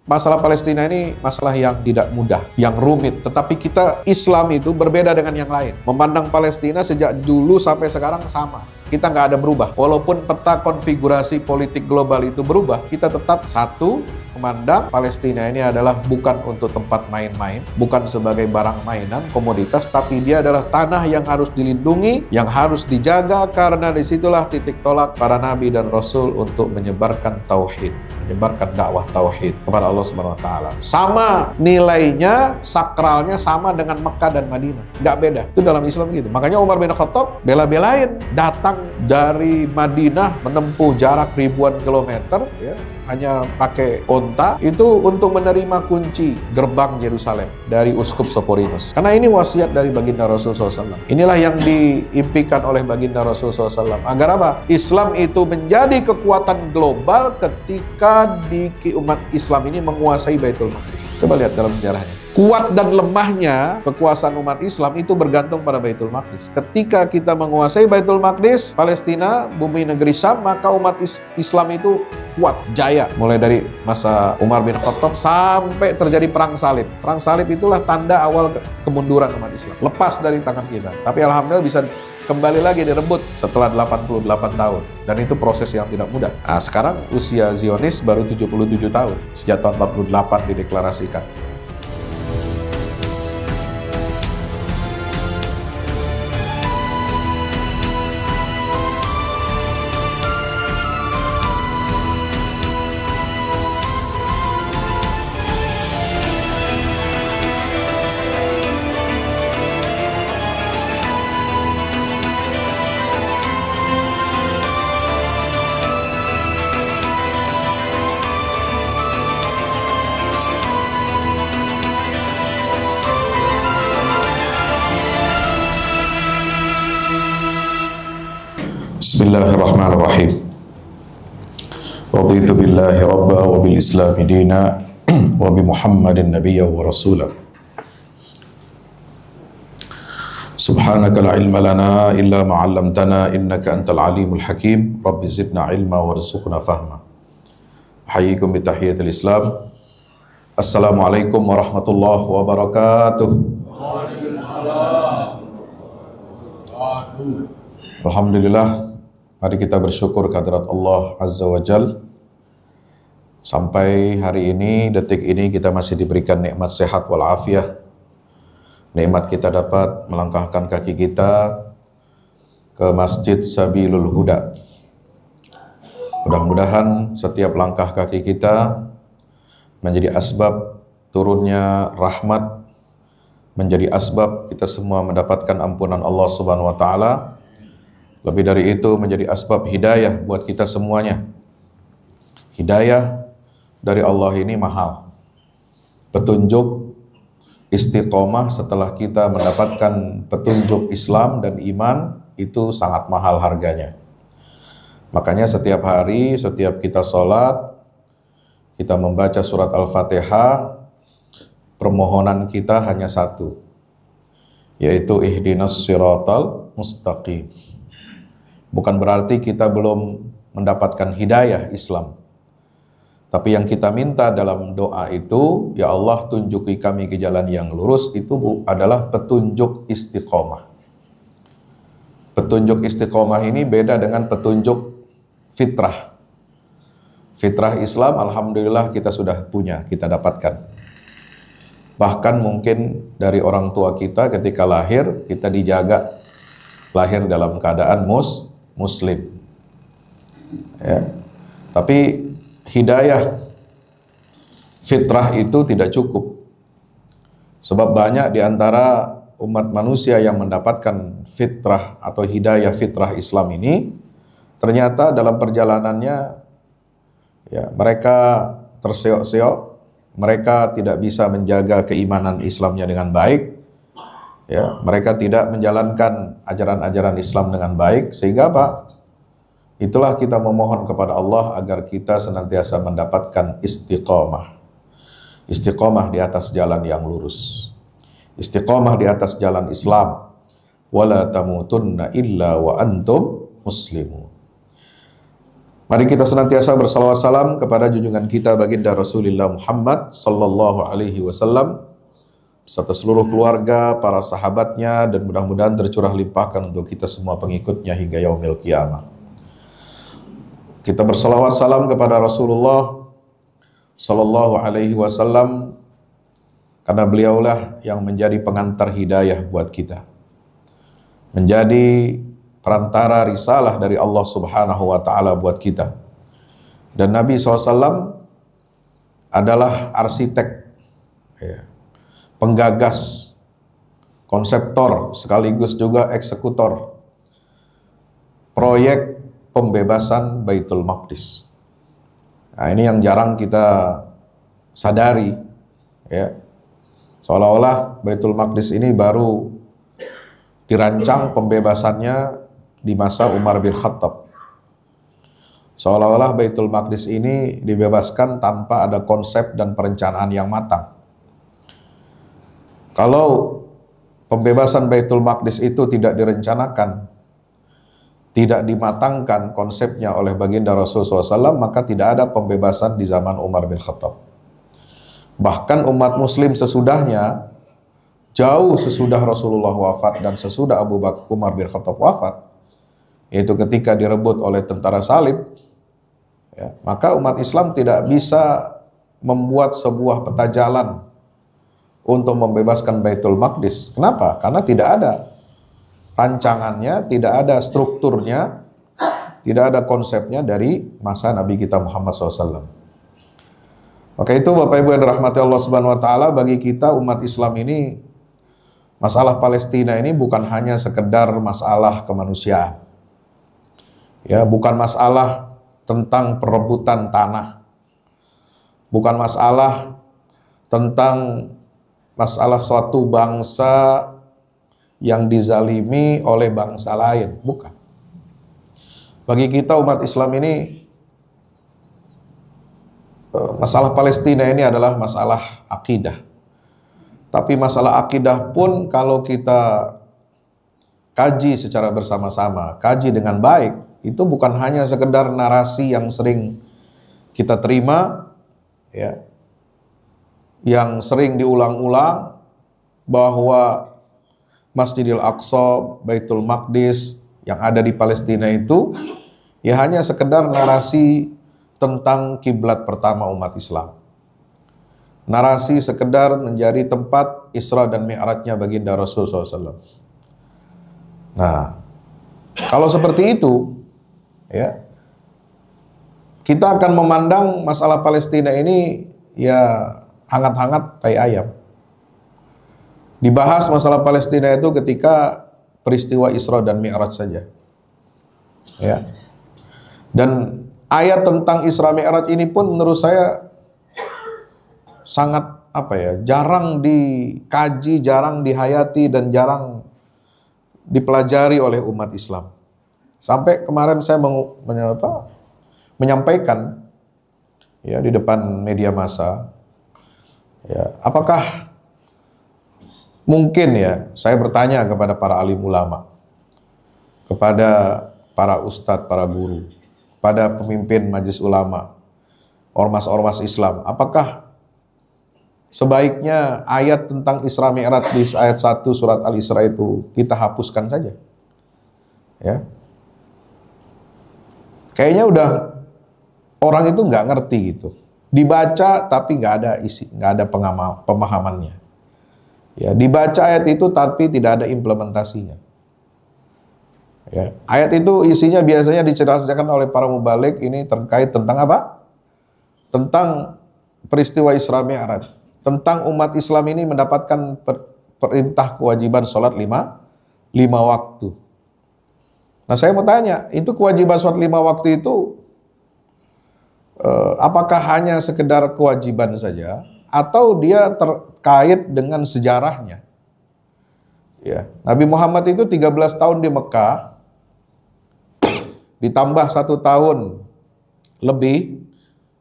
Masalah Palestina ini masalah yang tidak mudah, yang rumit. Tetapi kita Islam itu berbeda dengan yang lain. Memandang Palestina sejak dulu sampai sekarang sama. Kita nggak ada berubah. Walaupun peta konfigurasi politik global itu berubah, kita tetap satu, memandang Palestina ini adalah bukan untuk tempat main-main, bukan sebagai barang mainan, komoditas, tapi dia adalah tanah yang harus dilindungi, yang harus dijaga, karena disitulah titik tolak para nabi dan rasul untuk menyebarkan tauhid, menyebarkan dakwah tauhid kepada Allah Subhanahu wa taala. Sama nilainya, sakralnya sama dengan Mekah dan Madinah. Nggak beda. Itu dalam Islam gitu. Makanya Umar bin Khattab bela-belain datang dari Madinah menempuh jarak ribuan kilometer, ya, hanya pakai onta itu untuk menerima kunci gerbang Yerusalem dari Uskup Soporinus. Karena ini wasiat dari baginda Rasulullah SAW. Inilah yang diimpikan oleh baginda Rasulullah SAW. Agar apa? Islam itu menjadi kekuatan global ketika umat Islam ini menguasai Baitul Maqdis. Coba lihat dalam sejarahnya. Kuat dan lemahnya kekuasaan umat Islam itu bergantung pada Baitul Maqdis. Ketika kita menguasai Baitul Maqdis, Palestina, bumi negeri Syam, maka umat Islam itu kuat, jaya. Mulai dari masa Umar bin Khattab sampai terjadi Perang Salib. Perang Salib itulah tanda awal kemunduran umat Islam. Lepas dari tangan kita. Tapi alhamdulillah bisa kembali lagi direbut setelah 88 tahun. Dan itu proses yang tidak mudah. Nah, sekarang usia Zionis baru 77 tahun. Sejak tahun 48 dideklarasikan. Bismillahirrahmanirrahim. Raditu billahi rabba wa bil islami dina wa bi Muhammadin nabiyya wa rasula. Subhanaka la ilma lana illa ma 'allamtana innaka antal alimul hakim. Rabbi zidna ilma warzuqna fahma. Hayyikum bi tahiyatil Islam. Assalamualaikum warahmatullahi wabarakatuh. Alhamdulillah. Mari kita bersyukur kehadirat Allah Azza wa Jal. Sampai hari ini, detik ini kita masih diberikan nikmat sehat walafiat. Nikmat kita dapat melangkahkan kaki kita ke Masjid Sabilul Huda. Mudah-mudahan setiap langkah kaki kita menjadi asbab turunnya rahmat, menjadi asbab kita semua mendapatkan ampunan Allah Subhanahu wa taala. Lebih dari itu menjadi asbab hidayah buat kita semuanya. Hidayah dari Allah ini mahal. Petunjuk istiqomah setelah kita mendapatkan petunjuk Islam dan iman itu sangat mahal harganya. Makanya setiap hari, setiap kita sholat, kita membaca surat Al-Fatihah, permohonan kita hanya satu, yaitu ihdinas siratal mustaqim. Bukan berarti kita belum mendapatkan hidayah Islam. Tapi yang kita minta dalam doa itu, ya Allah tunjuki kami ke jalan yang lurus, itu adalah petunjuk istiqomah. Petunjuk istiqomah ini beda dengan petunjuk fitrah. Fitrah Islam alhamdulillah kita sudah punya, kita dapatkan. Bahkan mungkin dari orang tua kita ketika lahir, kita dijaga lahir dalam keadaan muslim, ya. Tapi hidayah fitrah itu tidak cukup, sebab banyak di antara umat manusia yang mendapatkan fitrah atau hidayah fitrah Islam ini ternyata dalam perjalanannya, ya, mereka terseok-seok, mereka tidak bisa menjaga keimanan Islamnya dengan baik. Ya, mereka tidak menjalankan ajaran-ajaran Islam dengan baik, sehingga apa? Itulah kita memohon kepada Allah agar kita senantiasa mendapatkan istiqomah. Istiqomah di atas jalan yang lurus. Istiqomah di atas jalan Islam. Wala tamutunna illa wa antum muslimun. Mari kita senantiasa bersalawat salam kepada junjungan kita baginda Rasulullah Muhammad sallallahu alaihi wasallam serta seluruh keluarga, para sahabatnya, dan mudah-mudahan tercurah limpahkan untuk kita semua pengikutnya hingga yaumil qiyamah. Kita bersalawat salam kepada Rasulullah sallallahu alaihi wasallam karena beliaulah yang menjadi pengantar hidayah buat kita, menjadi perantara risalah dari Allah Subhanahu wa Ta'ala buat kita. Dan Nabi SAW adalah arsitek, ya, penggagas, konseptor, sekaligus juga eksekutor proyek pembebasan Baitul Maqdis. Nah, ini yang jarang kita sadari, ya. Seolah-olah Baitul Maqdis ini baru dirancang pembebasannya di masa Umar bin Khattab. Seolah-olah Baitul Maqdis ini dibebaskan tanpa ada konsep dan perencanaan yang matang. Kalau pembebasan Baitul Maqdis itu tidak direncanakan, tidak dimatangkan konsepnya oleh baginda Rasulullah SAW, maka tidak ada pembebasan di zaman Umar bin Khattab. Bahkan umat muslim sesudahnya, jauh sesudah Rasulullah wafat dan sesudah Abu Bakar Umar bin Khattab wafat, yaitu ketika direbut oleh tentara salib, ya, maka umat Islam tidak bisa membuat sebuah peta jalan untuk membebaskan Baitul Maqdis. Kenapa? Karena tidak ada rancangannya, tidak ada strukturnya, tidak ada konsepnya dari masa Nabi kita Muhammad SAW. Maka itu Bapak Ibu yang dirahmati Allah Subhanahu wa Ta'ala, bagi kita umat Islam ini, masalah Palestina ini bukan hanya sekedar masalah kemanusiaan. Ya, bukan masalah tentang perebutan tanah. Bukan masalah tentang masalah suatu bangsa yang dizalimi oleh bangsa lain, bukan. Bagi kita umat Islam ini, masalah Palestina ini adalah masalah akidah. Tapi masalah akidah pun kalau kita kaji secara bersama-sama, kaji dengan baik, itu bukan hanya sekedar narasi yang sering kita terima, ya, yang sering diulang-ulang bahwa Masjidil Aqsa, Baitul Maqdis yang ada di Palestina itu ya hanya sekedar narasi tentang kiblat pertama umat Islam. Narasi sekedar menjadi tempat Isra dan Mi'rajnya baginda Rasulullah SAW. Nah, kalau seperti itu, ya, kita akan memandang masalah Palestina ini ya hangat-hangat tai ayam. Dibahas masalah Palestina itu ketika peristiwa Isra dan Mi'raj saja, ya. Dan ayat tentang Isra Mi'raj ini pun menurut saya sangat jarang dikaji, jarang dihayati, dan jarang dipelajari oleh umat Islam. Sampai kemarin saya menyampaikan, ya, di depan media massa, ya, apakah mungkin, ya, saya bertanya kepada para alim ulama, kepada para ustadz, para guru, kepada pemimpin majelis ulama, ormas-ormas Islam, apakah sebaiknya ayat tentang Isra Mi'raj di ayat 1 surat Al-Isra itu kita hapuskan saja? Ya. Kayaknya udah orang itu nggak ngerti gitu. Dibaca tapi nggak ada isi, nggak ada pemahamannya. Ya, dibaca ayat itu tapi tidak ada implementasinya. Ya, ayat itu isinya biasanya diceritakan oleh para mubalik ini terkait tentang apa? Tentang peristiwa Isra Mi'raj. Tentang umat Islam ini mendapatkan perintah kewajiban sholat lima waktu. Nah, saya mau tanya, itu kewajiban sholat 5 waktu itu apakah hanya sekedar kewajiban saja atau dia terkait dengan sejarahnya? Ya, Nabi Muhammad itu 13 tahun di Mekah, ditambah 1 tahun lebih,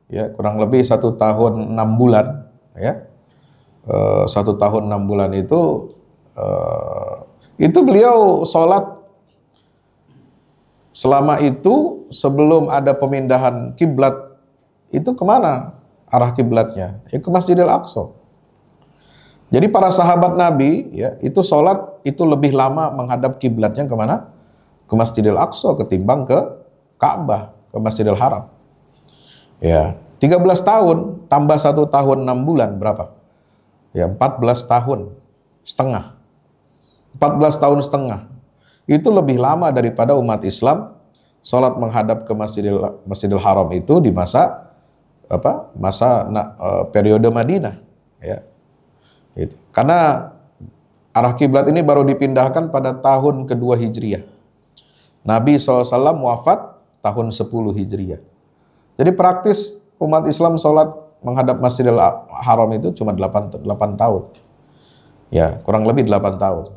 ya, kurang lebih 1 tahun 6 bulan, ya, 1 tahun 6 bulan itu beliau sholat selama itu sebelum ada pemindahan kiblat itu kemana arah kiblatnya? Ya ke Masjidil Aqsa. Jadi para sahabat Nabi ya itu sholat itu lebih lama menghadap kiblatnya kemana? Ke Masjidil Aqsa ketimbang ke Ka'bah, ke Masjidil Haram. Ya, 13 tahun tambah 1 tahun 6 bulan berapa? Ya, 14 tahun setengah. 14 tahun setengah. Itu lebih lama daripada umat Islam sholat menghadap ke Masjidil Haram itu di masa periode Madinah, ya. Itu. Karena arah kiblat ini baru dipindahkan pada tahun kedua Hijriah. Nabi SAW wafat tahun 10 Hijriah. Jadi praktis umat Islam sholat menghadap Masjidil Haram itu cuma 8 tahun. Ya, kurang lebih 8 tahun.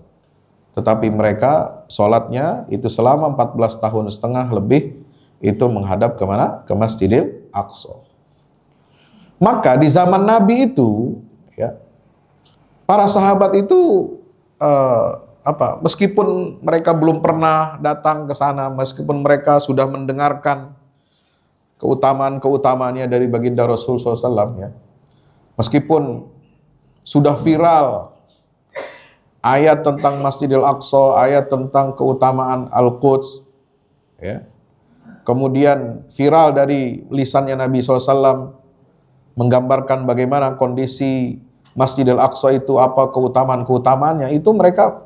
Tetapi mereka sholatnya itu selama 14 tahun setengah lebih itu menghadap kemana? Ke Masjidil Aqsa. Maka di zaman Nabi itu, ya, para sahabat itu meskipun mereka belum pernah datang ke sana, meskipun mereka sudah mendengarkan keutamaan-keutamaannya dari baginda Rasul SAW, ya, meskipun sudah viral ayat tentang Masjidil Aqsa, ayat tentang keutamaan Al-Quds, ya, kemudian viral dari lisannya Nabi SAW menggambarkan bagaimana kondisi Masjidil Aqsa itu, apa keutamaan-keutamaannya, itu mereka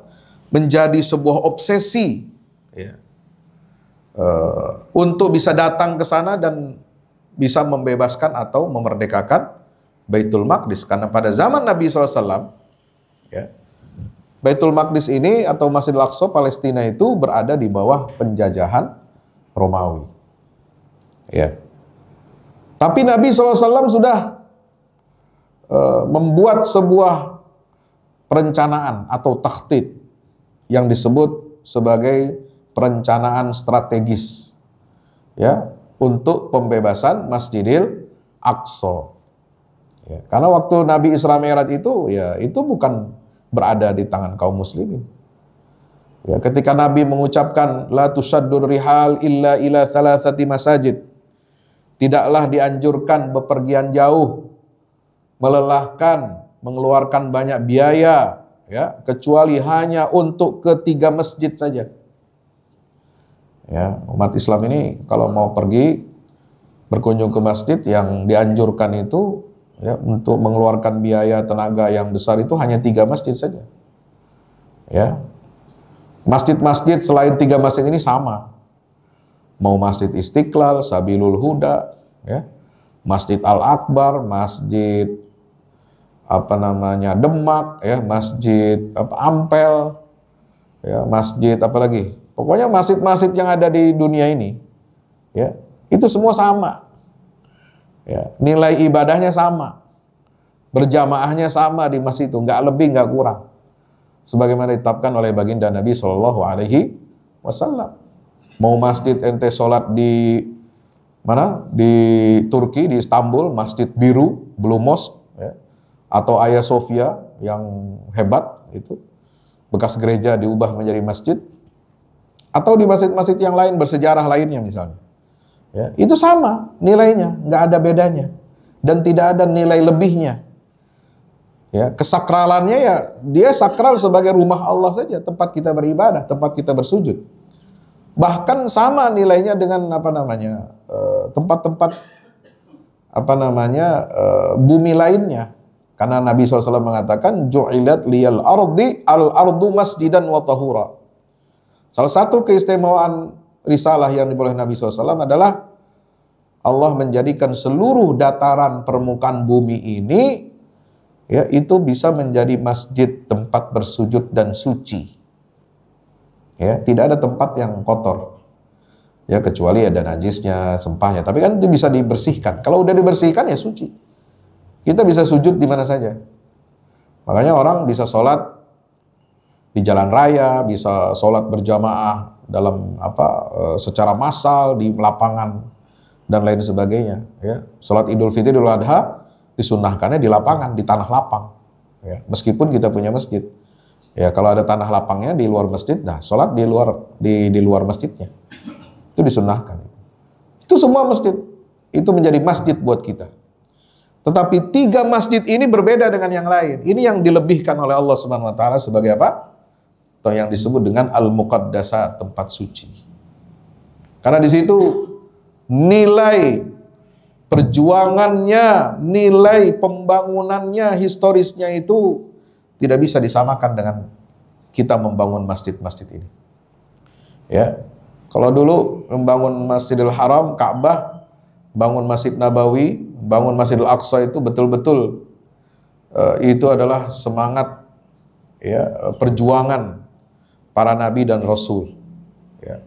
menjadi sebuah obsesi, ya, untuk bisa datang ke sana dan bisa membebaskan atau memerdekakan Baitul Maqdis. Karena pada zaman Nabi SAW, ya, Baitul Maqdis ini atau Masjidil Aqsa Palestina itu berada di bawah penjajahan Romawi. Ya. Tapi Nabi SAW sudah membuat sebuah perencanaan atau takhtid yang disebut sebagai perencanaan strategis, ya, untuk pembebasan Masjidil Aqsa. Ya, karena waktu Nabi Isra Mi'raj itu, ya, itu bukan berada di tangan kaum muslimin. Ya, ketika Nabi mengucapkan la tusaddur rihal illa ila thalathati masajid, tidaklah dianjurkan bepergian jauh, melelahkan, mengeluarkan banyak biaya, ya, kecuali hanya untuk ke 3 masjid saja. Ya, umat Islam ini kalau mau pergi berkunjung ke masjid, yang dianjurkan itu, ya, untuk mengeluarkan biaya tenaga yang besar itu hanya 3 masjid saja. Ya, masjid-masjid selain 3 masjid ini sama. Mau Masjid Istiqlal, Sabilul Huda, ya, Masjid Al-Akbar, Masjid Demak, ya, Masjid Ampel, ya, masjid apa lagi? Pokoknya masjid-masjid yang ada di dunia ini, ya, itu semua sama. Ya, nilai ibadahnya sama, berjamaahnya sama di masjid itu, nggak lebih nggak kurang, sebagaimana ditetapkan oleh baginda Nabi SAW. Mau masjid ente sholat di mana? Di Turki, di Istanbul, Masjid Biru, Blue Mosque, ya, atau Hagia Sophia yang hebat itu, bekas gereja diubah menjadi masjid, atau di masjid-masjid yang lain bersejarah lainnya misalnya, ya, itu sama nilainya, nggak ada bedanya dan tidak ada nilai lebihnya. Ya, kesakralannya, ya, dia sakral sebagai rumah Allah saja, tempat kita beribadah, tempat kita bersujud. Bahkan sama nilainya dengan tempat-tempat bumi lainnya. Karena Nabi SAW mengatakan ju'ilat liyal ardu masjidan wa tahura. Salah satu keistimewaan risalah yang diboleh Nabi SAW adalah Allah menjadikan seluruh dataran permukaan bumi ini, ya, itu bisa menjadi masjid, tempat bersujud dan suci. Ya, tidak ada tempat yang kotor. Ya, kecuali ada najisnya, sempahnya. Tapi kan itu bisa dibersihkan. Kalau udah dibersihkan, ya suci. Kita bisa sujud di mana saja. Makanya orang bisa sholat di jalan raya, bisa sholat berjamaah dalam secara massal di lapangan dan lain sebagainya. Ya, sholat Idul Fitri, Idul Adha disunnahkannya di lapangan, di tanah lapang. Ya, meskipun kita punya masjid. Ya, kalau ada tanah lapangnya di luar masjid, nah sholat di luar masjidnya. Itu disunnahkan. Itu semua masjid. Itu menjadi masjid buat kita. Tetapi 3 masjid ini berbeda dengan yang lain. Ini yang dilebihkan oleh Allah Subhanahu wa taala sebagai apa? Atau yang disebut dengan al-muqaddasat, tempat suci. Karena di situ nilai perjuangannya, nilai pembangunannya, historisnya itu tidak bisa disamakan dengan kita membangun masjid-masjid ini. Ya. Kalau dulu membangun Masjidil Haram, Ka'bah, bangun Masjid Nabawi, bangun Masjidil Aqsa itu betul-betul itu adalah semangat ya, perjuangan para nabi dan rasul. Ya.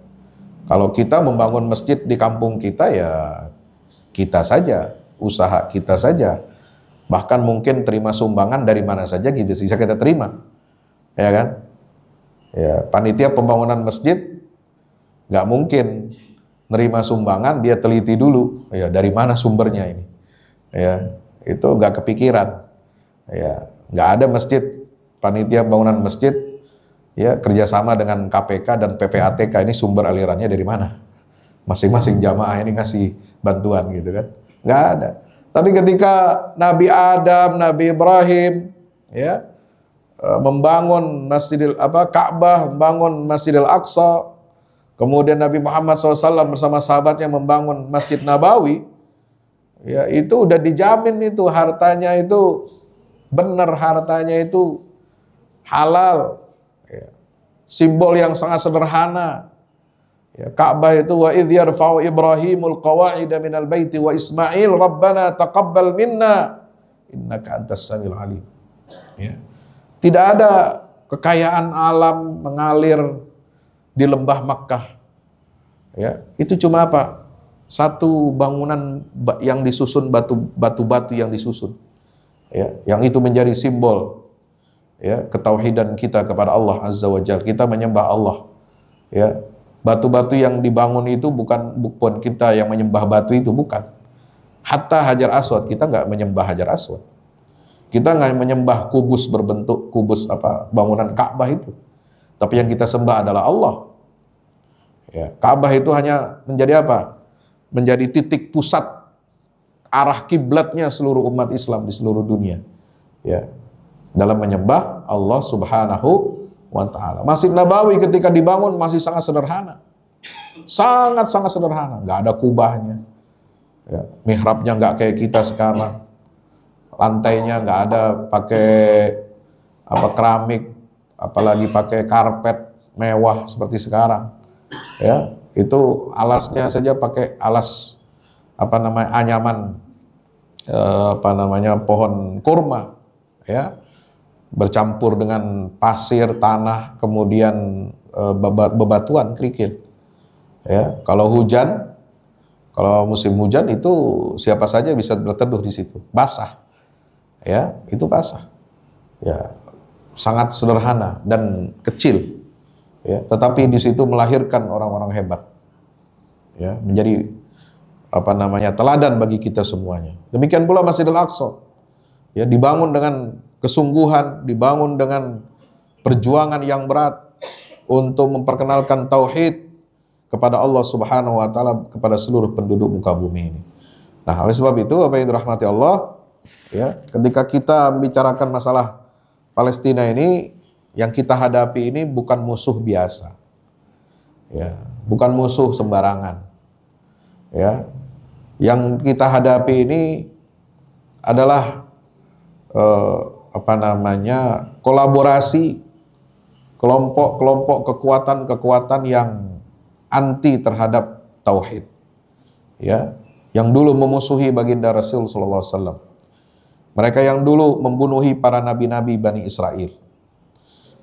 Kalau kita membangun masjid di kampung kita, ya kita saja, usaha kita saja. Bahkan mungkin terima sumbangan dari mana saja gitu, bisa kita terima. Ya kan? Ya, panitia pembangunan masjid nggak mungkin nerima sumbangan, dia teliti dulu, ya dari mana sumbernya ini. Ya, itu nggak kepikiran. Ya, nggak ada masjid, panitia pembangunan masjid ya kerjasama dengan KPK dan PPATK, ini sumber alirannya dari mana? Masing-masing jamaah ini ngasih bantuan gitu kan? Nggak ada. Tapi ketika Nabi Adam, Nabi Ibrahim, ya membangun Ka'bah, membangun Masjidil Aqsa, kemudian Nabi Muhammad SAW bersama sahabatnya membangun Masjid Nabawi, ya itu udah dijamin itu hartanya itu benar, hartanya itu halal. Simbol yang sangat sederhana. Ya, Ka'bah itu wa idh yarfa'u Ibrahimul qawa'ida minal baiti wa Ismail Rabbana taqabbal minna innaka antas samiul alim. Ya. Tidak ada kekayaan alam mengalir di lembah Makkah. Ya, itu cuma apa? Satu bangunan yang disusun, batu-batu yang disusun. Ya, yang itu menjadi simbol ya ketauhidan kita kepada Allah Azza wa Jalla. Kita menyembah Allah. Ya, batu-batu yang dibangun itu bukan kita yang menyembah batu itu, bukan. Hatta Hajar Aswad, kita nggak menyembah Hajar Aswad. Kita nggak menyembah kubus berbentuk bangunan Ka'bah itu. Tapi yang kita sembah adalah Allah. Ya, Ka'bah itu hanya menjadi apa? Menjadi titik pusat arah kiblatnya seluruh umat Islam di seluruh dunia. Ya, dalam menyembah Allah Subhanahu wa ta'ala. Masjid Nabawi ketika dibangun masih sangat sederhana. Sangat-sangat sederhana, nggak ada kubahnya. Ya, mihrabnya nggak kayak kita sekarang. Lantainya nggak ada pakai keramik, apalagi pakai karpet mewah seperti sekarang. Ya, itu alasnya saja pakai alas anyaman pohon kurma. Ya, bercampur dengan pasir, tanah, kemudian bebatuan, kerikil. Ya, kalau musim hujan itu siapa saja bisa berteduh di situ, basah. Ya, itu basah. Ya, sangat sederhana dan kecil. Ya, tetapi di situ melahirkan orang-orang hebat. Ya, menjadi teladan bagi kita semuanya. Demikian pula Masjidil Aqsa. Ya, dibangun dengan kesungguhan, dibangun dengan perjuangan yang berat untuk memperkenalkan tauhid kepada Allah Subhanahu wa taala kepada seluruh penduduk muka bumi ini. Nah, oleh sebab itu apa yang dirahmati Allah, ya, ketika kita membicarakan masalah Palestina ini, yang kita hadapi ini bukan musuh biasa. Ya, bukan musuh sembarangan. Ya. Yang kita hadapi ini adalah kolaborasi kelompok-kelompok kekuatan-kekuatan yang anti terhadap tauhid. Ya, yang dulu memusuhi baginda Rasul sallallahu alaihi wasallam. Mereka yang dulu membunuhi para nabi-nabi Bani Israel.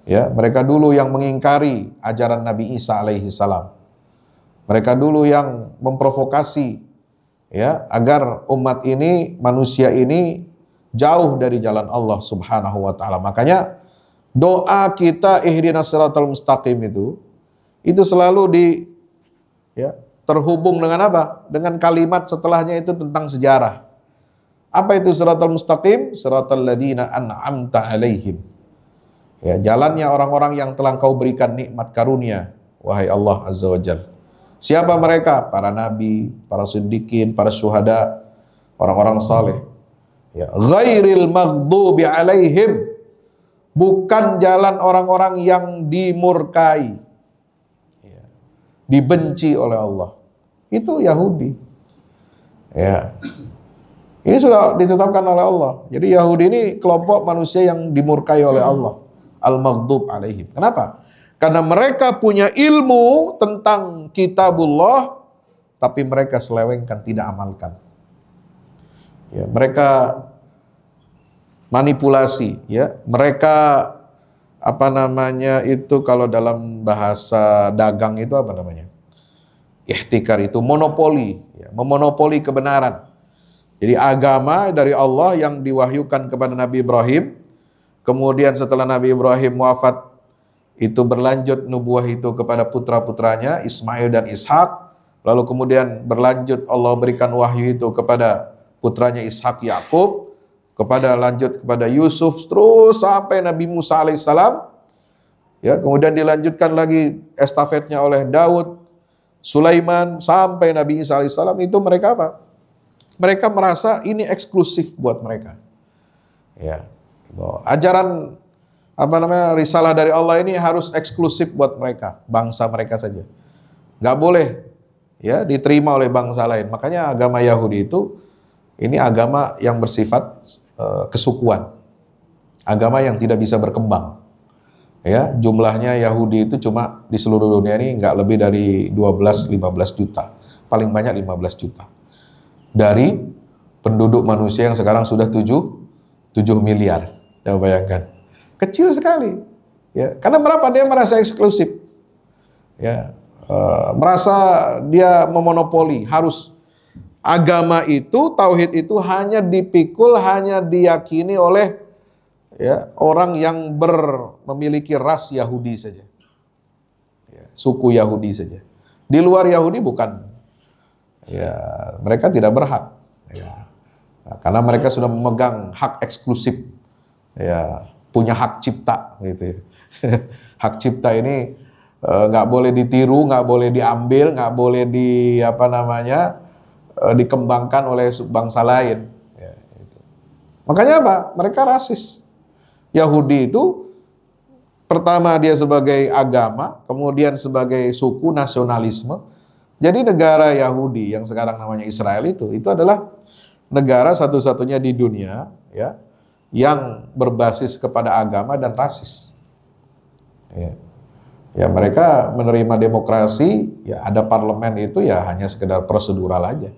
Ya, mereka dulu yang mengingkari ajaran Nabi Isa alaihi salam. Mereka dulu yang memprovokasi ya agar umat ini, manusia ini jauh dari jalan Allah Subhanahu wa taala. Makanya doa kita ihdinas siratal mustaqim itu selalu terhubung dengan apa? Dengan kalimat setelahnya itu tentang sejarah. Apa itu siratal mustaqim? Siratal ladzina an'amta alaihim. Ya, jalannya orang-orang yang telah Engkau berikan nikmat karunia, wahai Allah Azza wa Jalla. Siapa mereka? Para nabi, para siddiqin, para syuhada, orang-orang saleh. Ya, ghairil maghdubi alaihim, bukan jalan orang-orang yang dimurkai, ya, dibenci oleh Allah. Itu Yahudi. Ya. Ini sudah ditetapkan oleh Allah. Jadi Yahudi ini kelompok manusia yang dimurkai oleh Allah. Al-maghdub alaihim. Kenapa? Karena mereka punya ilmu tentang kitabullah, tapi mereka selewengkan, tidak amalkan. Ya, mereka manipulasi, ya. Mereka kalau dalam bahasa dagang itu apa namanya? Ihtikar, itu monopoli, ya, memonopoli kebenaran. Jadi agama dari Allah yang diwahyukan kepada Nabi Ibrahim, kemudian setelah Nabi Ibrahim wafat, itu berlanjut nubuah itu kepada putra-putranya Ismail dan Ishak, lalu kemudian berlanjut Allah berikan wahyu itu kepada putranya Ishak, Yakub, lanjut kepada Yusuf, terus sampai Nabi Musa alaihissalam, ya, kemudian dilanjutkan lagi estafetnya oleh Daud, Sulaiman, sampai Nabi Isa alaihissalam. Itu mereka apa? Mereka merasa ini eksklusif buat mereka. Ya, ajaran risalah dari Allah ini harus eksklusif buat mereka, bangsa mereka saja. Nggak boleh, ya, diterima oleh bangsa lain. Makanya agama Yahudi itu ini agama yang bersifat kesukuan, agama yang tidak bisa berkembang. Ya, jumlahnya Yahudi itu cuma di seluruh dunia ini nggak lebih dari 12-15 juta, paling banyak 15 juta. Dari penduduk manusia yang sekarang sudah 7 miliar. Ya, bayangkan. Kecil sekali. Ya, karena berapa? Dia merasa eksklusif. Ya, merasa dia memonopoli, harus agama itu, tauhid itu hanya dipikul, hanya diyakini oleh, ya, orang yang memiliki ras Yahudi saja. Ya, suku Yahudi saja. Di luar Yahudi bukan. Ya, mereka tidak berhak, ya, karena mereka sudah memegang hak eksklusif, ya, punya hak cipta, gitu ya. Hak cipta ini nggak boleh ditiru, nggak boleh diambil, nggak boleh dikembangkan oleh bangsa lain. Ya, itu. Makanya apa? Mereka rasis. Yahudi itu pertama dia sebagai agama, kemudian sebagai suku, nasionalisme. Jadi negara Yahudi yang sekarang namanya Israel itu adalah negara satu-satunya di dunia, ya, yang berbasis kepada agama dan rasis. Ya, ya, mereka menerima demokrasi, ya, ada parlemen itu ya hanya sekedar prosedural aja.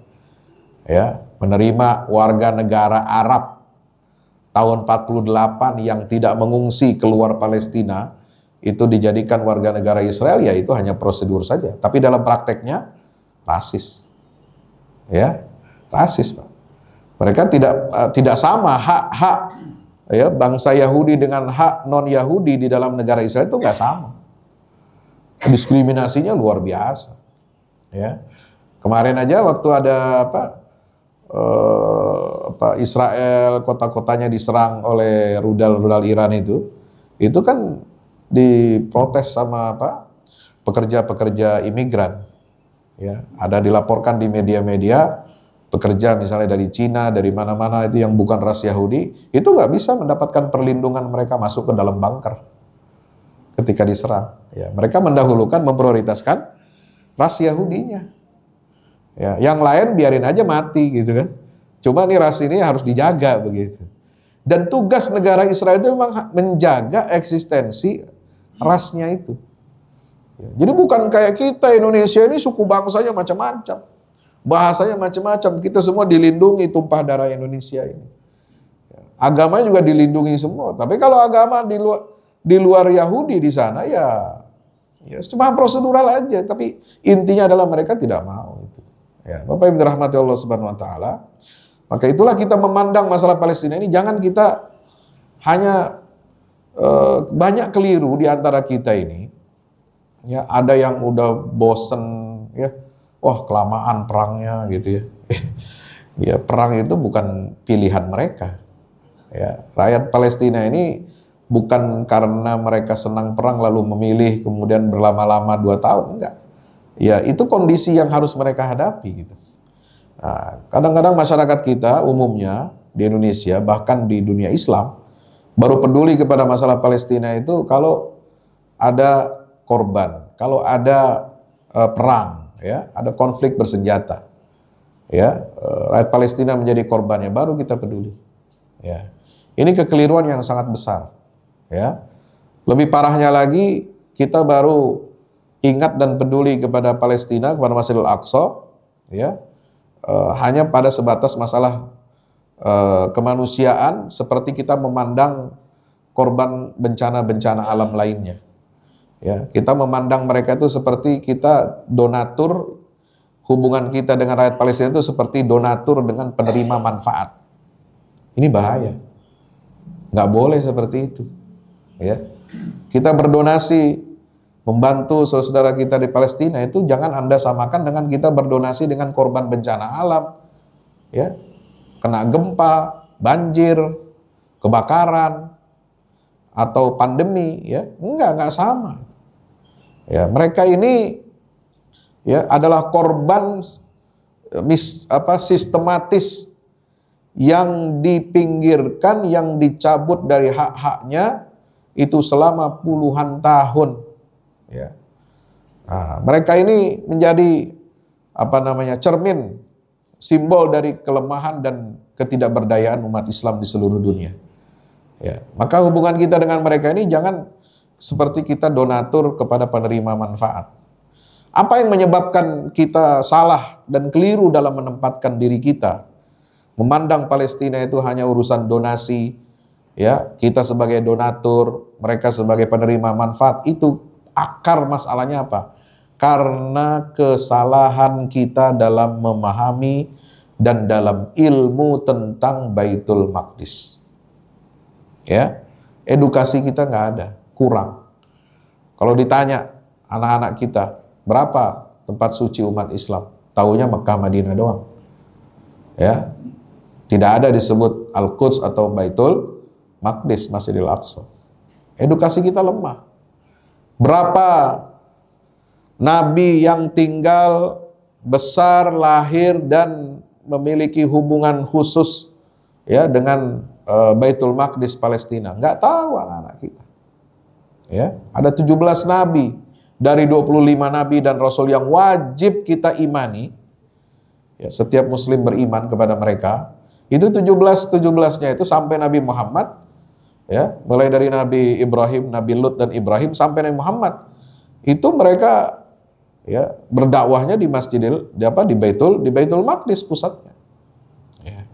Ya, menerima warga negara Arab tahun 48 yang tidak mengungsi keluar Palestina, itu dijadikan warga negara Israel, ya itu hanya prosedur saja. Tapi dalam prakteknya rasis, ya, rasis, Pak. Mereka tidak sama hak ya bangsa Yahudi dengan hak non Yahudi di dalam negara Israel itu nggak sama. Diskriminasinya luar biasa. Ya, kemarin aja waktu ada Israel, kota-kotanya diserang oleh rudal Iran itu kan diprotes sama pekerja-pekerja imigran. Ya, ada dilaporkan di media-media pekerja misalnya dari Cina, dari mana-mana itu yang bukan ras Yahudi, itu nggak bisa mendapatkan perlindungan, mereka masuk ke dalam bunker ketika diserang. Ya, mereka mendahulukan, memprioritaskan ras Yahudinya. Ya, yang lain biarin aja mati gitu kan. Cuma nih ras ini harus dijaga begitu. Dan tugas negara Israel itu memang menjaga eksistensi rasnya itu. Jadi bukan kayak kita Indonesia ini suku bangsanya macam-macam, bahasanya macam-macam, kita semua dilindungi tumpah darah Indonesia ini. Agama juga dilindungi semua. Tapi kalau agama di luar Yahudi di sana ya cuma prosedural aja. Tapi intinya adalah mereka tidak mau itu. Ya, Bapak Ibu dirahmati Allah Subhanahu Wa Taala. Maka itulah kita memandang masalah Palestina ini, jangan kita hanya banyak keliru di antara kita ini. Ya, ada yang udah bosen, ya, wah kelamaan perangnya gitu ya. Ya, perang itu bukan pilihan mereka. Ya, rakyat Palestina ini bukan karena mereka senang perang lalu memilih kemudian berlama-lama 2 tahun, enggak. Ya, itu kondisi yang harus mereka hadapi gitu. Nah, kadang-kadang masyarakat kita umumnya di Indonesia, bahkan di dunia Islam, baru peduli kepada masalah Palestina itu kalau ada korban, kalau ada perang, ya, ada konflik bersenjata, ya, rakyat Palestina menjadi korbannya, baru kita peduli. Ya, ini kekeliruan yang sangat besar. Ya, lebih parahnya lagi, kita baru ingat dan peduli kepada Palestina, kepada Masjidil Aqsa, ya, hanya pada sebatas masalah kemanusiaan, seperti kita memandang korban bencana-bencana alam lainnya. Ya, kita memandang mereka itu seperti kita donatur, hubungan kita dengan rakyat Palestina itu seperti donatur dengan penerima manfaat. Ini bahaya. Nggak boleh seperti itu. Ya, kita berdonasi membantu saudara-saudara kita di Palestina itu jangan Anda samakan dengan kita berdonasi dengan korban bencana alam, ya, kena gempa, banjir, kebakaran, atau pandemi, ya, enggak sama. Ya, mereka ini, ya, adalah korban sistematis yang dipinggirkan, yang dicabut dari hak-haknya itu selama puluhan tahun. Ya. Nah, mereka ini menjadi cermin, simbol dari kelemahan dan ketidakberdayaan umat Islam di seluruh dunia. Ya. Maka hubungan kita dengan mereka ini jangan seperti kita donatur kepada penerima manfaat. Apa yang menyebabkan kita salah dan keliru dalam menempatkan diri kita? Memandang Palestina itu hanya urusan donasi, ya, kita sebagai donatur, mereka sebagai penerima manfaat. Itu akar masalahnya apa? Karena kesalahan kita dalam memahami dan dalam ilmu tentang Baitul Maqdis. Ya, edukasi kita nggak ada, kurang. Kalau ditanya anak-anak kita, berapa tempat suci umat Islam? Taunya Mekah, Madinah doang. Ya, tidak ada disebut Al-Quds atau Baitul Maqdis, Masjidil Aqsa. Edukasi kita lemah. Berapa nabi yang tinggal, besar, lahir, dan memiliki hubungan khusus, ya, dengan Baitul Maqdis Palestina? Nggak tahu anak-anak kita. Ya, ada 17 nabi dari 25 nabi dan rasul yang wajib kita imani. Ya, setiap muslim beriman kepada mereka. Itu 17-17-nya itu sampai Nabi Muhammad, ya, mulai dari Nabi Ibrahim, Nabi Lut dan Ibrahim sampai Nabi Muhammad. Itu mereka, ya, berdakwahnya di Baitul Maqdis pusatnya. Ya.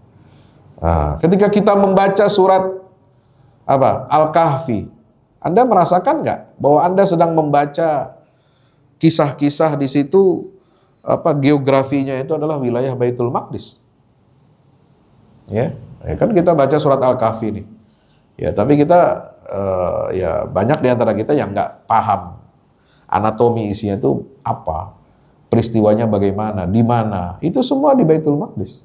Nah, ketika kita membaca surat Al-Kahfi, Anda merasakan nggak bahwa Anda sedang membaca kisah-kisah di situ, geografinya itu adalah wilayah Baitul Maqdis. Ya, kan kita baca surat Al-Kahfi nih. Ya, tapi kita ya banyak di antara kita yang nggak paham anatomi isinya itu apa, peristiwanya bagaimana, di mana. Itu semua di Baitul Maqdis.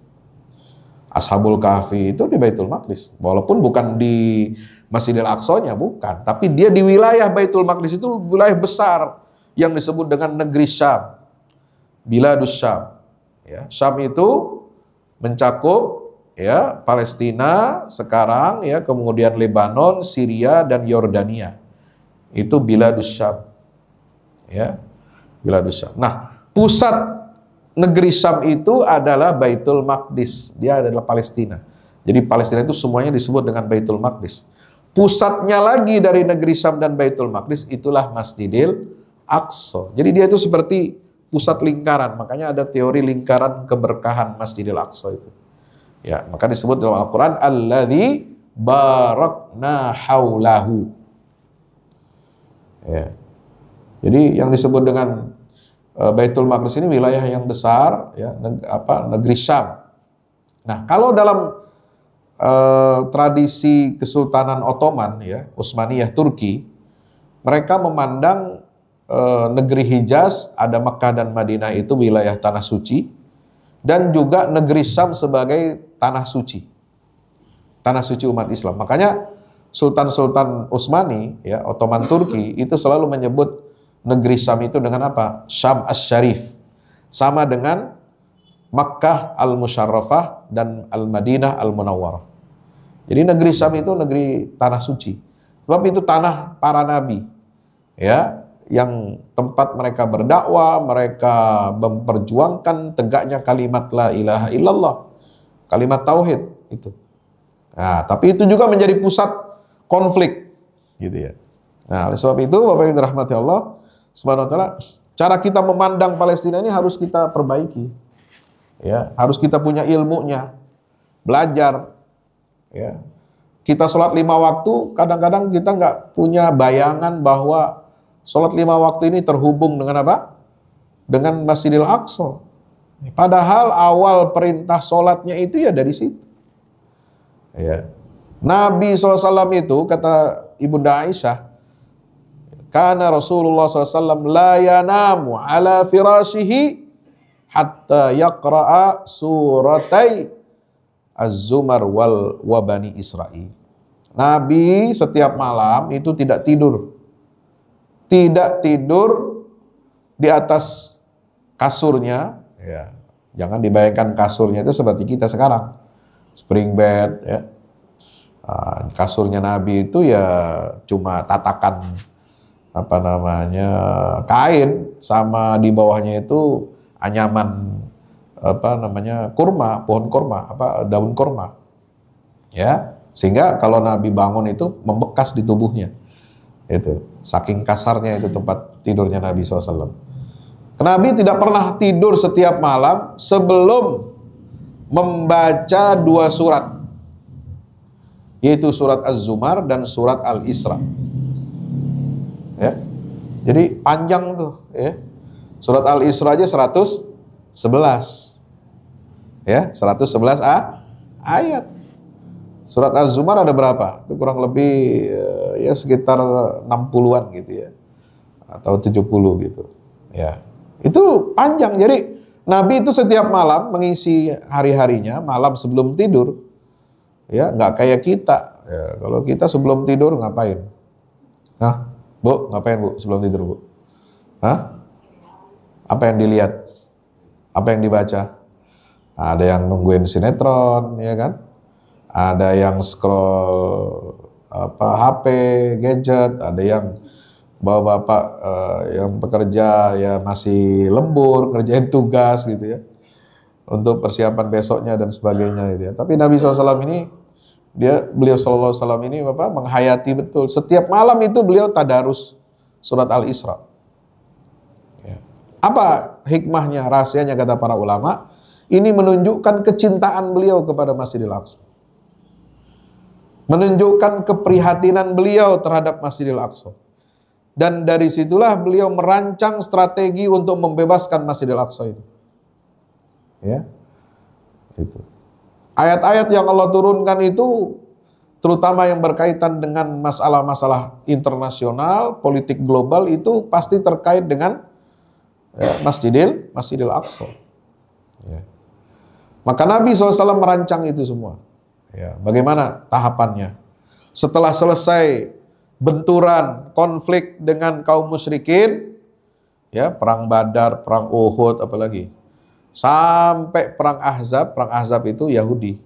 Ashabul Kahfi itu di Baitul Maqdis. Walaupun bukan di Masjidil Aqsa-nya, bukan, tapi dia di wilayah Baitul Maqdis, itu wilayah besar yang disebut dengan negeri Syam. Biladus Syam. Ya, Syam itu mencakup, ya, Palestina sekarang, ya, kemudian Lebanon, Syria, dan Yordania. Itu Biladus Syam. Ya, Biladus Syam. Nah, pusat negeri Syam itu adalah Baitul Maqdis. Dia adalah Palestina. Jadi Palestina itu semuanya disebut dengan Baitul Maqdis. Pusatnya lagi dari negeri Syam dan Baitul Maqdis itulah Masjidil Aqsa. Jadi dia itu seperti pusat lingkaran. Makanya ada teori lingkaran keberkahan Masjidil Aqsa itu. Ya, maka disebut dalam Al-Quran alladzi barakna haulahu. Ya. Jadi yang disebut dengan Baitul Maqdis ini wilayah yang besar, ya, negeri Syam. Nah, kalau dalam tradisi Kesultanan Ottoman, ya, Utsmaniyah Turki, mereka memandang negeri Hijaz, ada Mekah dan Madinah itu wilayah tanah suci, dan juga negeri Syam sebagai tanah suci umat Islam. Makanya Sultan-Sultan Utsmani, ya, Ottoman Turki itu selalu menyebut negeri Syam itu dengan apa? Syam Asy-Syarif. Sama dengan Makkah Al-Musyarrafah dan Al-Madinah Al-Munawwarah. Jadi negeri Syam itu negeri tanah suci. Sebab itu tanah para nabi. Ya, yang tempat mereka berdakwah, mereka memperjuangkan tegaknya kalimat la ilaha illallah. Kalimat tauhid itu. Nah, tapi itu juga menjadi pusat konflik gitu ya. Nah, oleh sebab itu Bapak Ibu dirahmati Allah Subhanahu wa taala, cara kita memandang Palestina ini harus kita perbaiki. Ya, harus kita punya ilmunya, belajar. Ya. Kita sholat 5 waktu, kadang-kadang kita nggak punya bayangan bahwa sholat 5 waktu ini terhubung dengan apa? Dengan Masjidil Aqsa. Padahal awal perintah sholatnya itu ya dari situ. Ya. Nabi SAW itu, kata Ibunda Aisyah, karena Rasulullah SAW la yanamu ala firashihi hatta yaqra'a suratai Az-Zumar wa Bani Israil. Nabi setiap malam itu tidak tidur. Tidak tidur di atas kasurnya. Ya. Jangan dibayangkan kasurnya itu seperti kita sekarang. Spring bed. Ya. Kasurnya Nabi itu ya cuma tatakan kain, sama di bawahnya itu anyaman kurma, pohon kurma, daun kurma. Ya, sehingga kalau Nabi bangun itu membekas di tubuhnya. Itu, saking kasarnya itu tempat tidurnya Nabi SAW. Nabi tidak pernah tidur setiap malam sebelum membaca 2 surat. Yaitu surat Az-Zumar dan surat Al-Isra. Ya. Jadi panjang tuh, ya. Surat Al-Isra aja 111. Ya, 111 ayat. Surat Az-Zumar ada berapa? Itu kurang lebih ya sekitar 60-an gitu ya. Atau 70 gitu. Ya. Itu panjang. Jadi Nabi itu setiap malam mengisi hari-harinya, malam sebelum tidur. Ya, nggak kayak kita. Ya, kalau kita sebelum tidur ngapain? Hah? Bu, ngapain Bu sebelum tidur Bu? Hah? Apa yang dilihat? Apa yang dibaca? Ada yang nungguin sinetron, ya kan? Ada yang scroll HP, gadget, ada yang bapak-bapak yang bekerja ya masih lembur, kerjain tugas gitu ya. Untuk persiapan besoknya dan sebagainya gitu ya. Tapi Nabi SAW ini beliau SAW ini menghayati betul. Setiap malam itu beliau tadarus surat Al-Isra. Ya. Apa hikmahnya, rahasianya kata para ulama? Ini menunjukkan kecintaan beliau kepada Masjidil Aqsa. Menunjukkan keprihatinan beliau terhadap Masjidil Aqsa. Dan dari situlah beliau merancang strategi untuk membebaskan Masjidil Aqsa itu. Ya. Itu. Ayat-ayat yang Allah turunkan itu terutama yang berkaitan dengan masalah-masalah internasional, politik global itu pasti terkait dengan ya, Masjidil Aqsa. Ya. Maka Nabi SAW merancang itu semua. Ya, bagaimana tahapannya? Setelah selesai benturan, konflik dengan kaum musyrikin, ya, perang Badar, perang Uhud, apalagi sampai perang Ahzab itu Yahudi.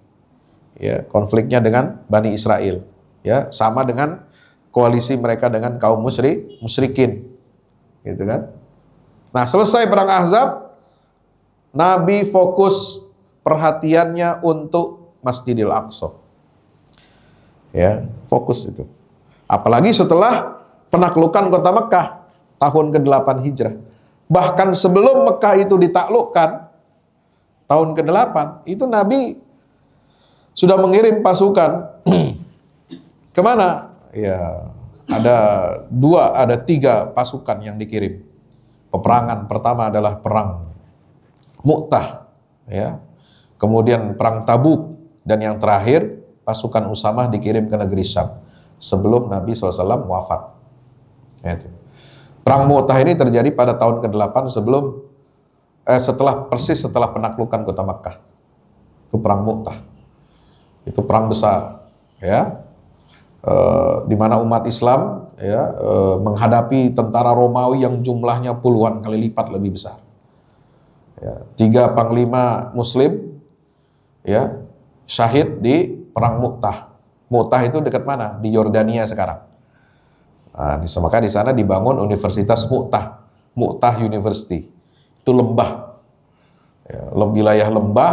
Ya, konfliknya dengan Bani Israel. Ya, sama dengan koalisi mereka dengan kaum musyrikin. Gitu kan? Nah, selesai perang Ahzab, Nabi fokus perhatiannya untuk Masjidil Aqsa. Ya, fokus itu. Apalagi setelah penaklukan kota Mekah tahun ke-8 Hijrah. Bahkan sebelum Mekah itu ditaklukkan tahun ke-8, itu Nabi sudah mengirim pasukan kemana? Ya, ada 3 pasukan yang dikirim. Peperangan pertama adalah perang Mu'tah, ya. Kemudian perang Tabuk, dan yang terakhir pasukan Usamah dikirim ke negeri Syam sebelum Nabi SAW wafat. Ya, itu. Perang Mu'tah ini terjadi pada tahun ke-8 setelah penaklukan kota Makkah. Itu perang Mu'tah. Itu perang besar, ya. di mana umat Islam ya menghadapi tentara Romawi yang jumlahnya puluhan kali lipat lebih besar. Ya, 3 panglima Muslim ya syahid di perang Mu'tah. Mu'tah itu dekat mana? Di Yordania sekarang. Nah, maka di sana dibangun Universitas Mu'tah, Mu'tah University. Itu lembah, ya, wilayah lembah,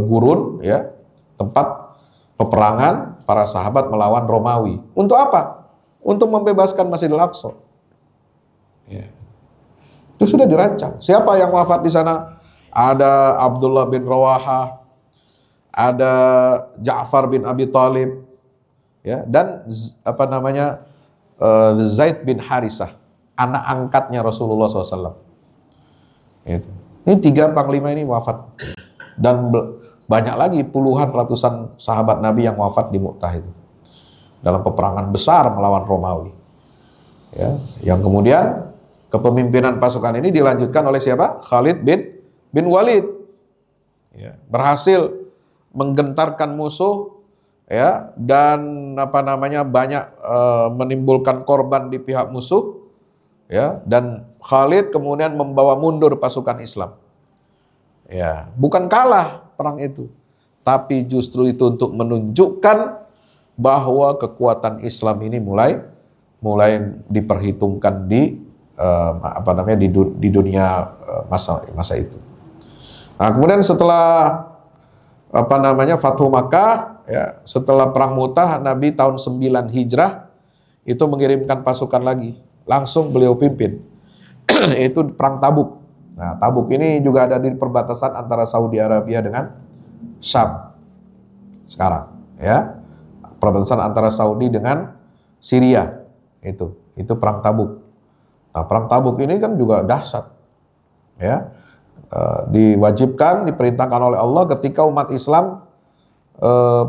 gurun, ya, tempat peperangan para sahabat melawan Romawi. Untuk apa? Untuk membebaskan Masjidil Aqsa. Ya. Itu sudah dirancang. Siapa yang wafat di sana? Ada Abdullah bin Rawaha, ada Ja'far bin Abi Thalib, ya, dan Zaid bin Harisah, anak angkatnya Rasulullah SAW. Gitu. Ini 3 panglima ini wafat, dan banyak lagi puluhan ratusan sahabat Nabi yang wafat di Mu'tah itu dalam peperangan besar melawan Romawi. Ya, yang kemudian kepemimpinan pasukan ini dilanjutkan oleh siapa? Khalid bin Walid. Ya, berhasil menggentarkan musuh, ya, dan banyak menimbulkan korban di pihak musuh, ya, dan Khalid kemudian membawa mundur pasukan Islam. Ya, bukan kalah perang itu, tapi justru itu untuk menunjukkan bahwa kekuatan Islam ini mulai diperhitungkan di dunia masa itu. Nah, kemudian setelah Fathu Makkah, ya, setelah perang Mu'tah, Nabi tahun 9 Hijrah itu mengirimkan pasukan lagi, langsung beliau pimpin. Itu perang Tabuk. Nah, Tabuk ini juga ada di perbatasan antara Saudi Arabia dengan Syam sekarang, ya, perbatasan antara Saudi dengan Syria. Itu perang Tabuk. Nah, perang Tabuk ini kan juga dahsyat, ya. Diwajibkan, diperintahkan oleh Allah ketika umat Islam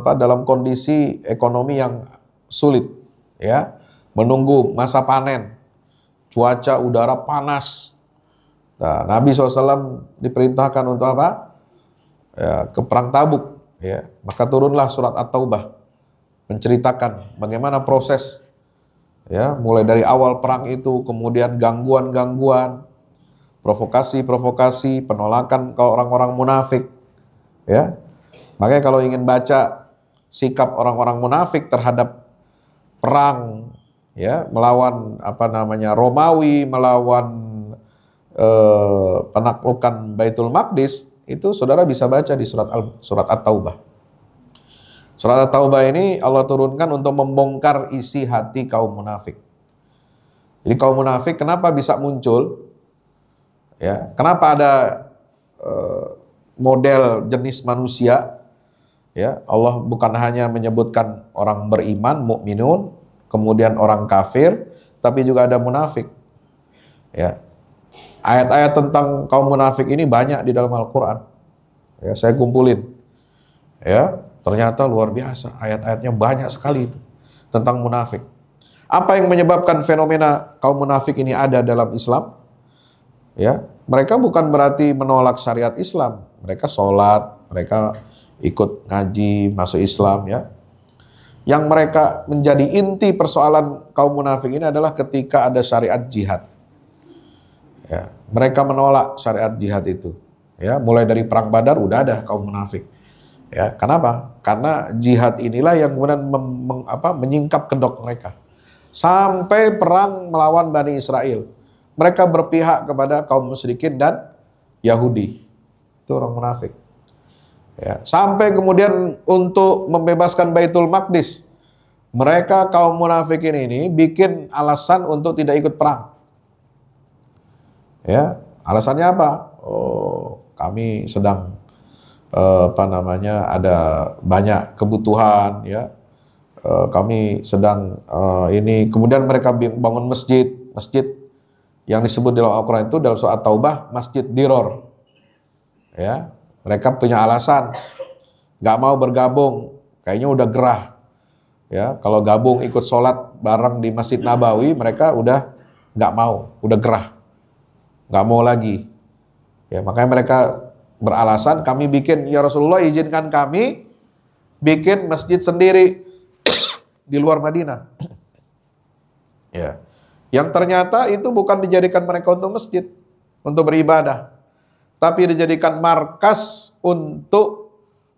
dalam kondisi ekonomi yang sulit, ya, menunggu masa panen, cuaca udara panas. Nah, Nabi SAW diperintahkan untuk apa? Ya, ke perang Tabuk, ya. Maka turunlah surat At-Taubah menceritakan bagaimana proses, ya, mulai dari awal perang itu, kemudian gangguan-gangguan, provokasi, penolakan ke orang-orang munafik, ya. Makanya kalau ingin baca sikap orang-orang munafik terhadap perang, ya, melawan Romawi, melawan penaklukan Baitul Maqdis, itu saudara bisa baca di surat At-Taubah. Surat At-Taubah ini Allah turunkan untuk membongkar isi hati kaum munafik. Jadi kaum munafik kenapa bisa muncul? Ya, kenapa ada model jenis manusia? Ya, Allah bukan hanya menyebutkan orang beriman, mukminun, kemudian orang kafir, tapi juga ada munafik. Ya. Ayat-ayat tentang kaum munafik ini banyak di dalam Al-Qur'an. Ya, saya kumpulin. Ya, ternyata luar biasa, ayat-ayatnya banyak sekali itu tentang munafik. Apa yang menyebabkan fenomena kaum munafik ini ada dalam Islam? Ya, mereka bukan berarti menolak syariat Islam. Mereka sholat, mereka ikut ngaji, masuk Islam, ya. Yang mereka menjadi inti persoalan kaum munafik ini adalah ketika ada syariat jihad. Ya, mereka menolak syariat jihad itu. Ya, mulai dari perang Badar udah ada kaum munafik. Ya, kenapa? Karena jihad inilah yang kemudian menyingkap kedok mereka. Sampai perang melawan Bani Israel, mereka berpihak kepada kaum musyrikin dan Yahudi. Itu orang munafik. Ya, sampai kemudian untuk membebaskan Baitul Maqdis, mereka kaum munafikin ini bikin alasan untuk tidak ikut perang. Ya, alasannya apa? Oh, kami sedang ada banyak kebutuhan, ya. Kami sedang ini, kemudian mereka bangun masjid yang disebut dalam Al-Quran itu dalam surat Taubah Masjid Diror. Ya, mereka punya alasan nggak mau bergabung, kayaknya udah gerah. Ya, kalau gabung ikut sholat bareng di Masjid Nabawi, mereka udah nggak mau, udah gerah, nggak mau lagi. Ya, makanya mereka beralasan, ya Rasulullah izinkan kami bikin masjid sendiri di luar Madinah. Ya. Yang ternyata itu bukan dijadikan mereka untuk masjid, untuk beribadah, tapi dijadikan markas untuk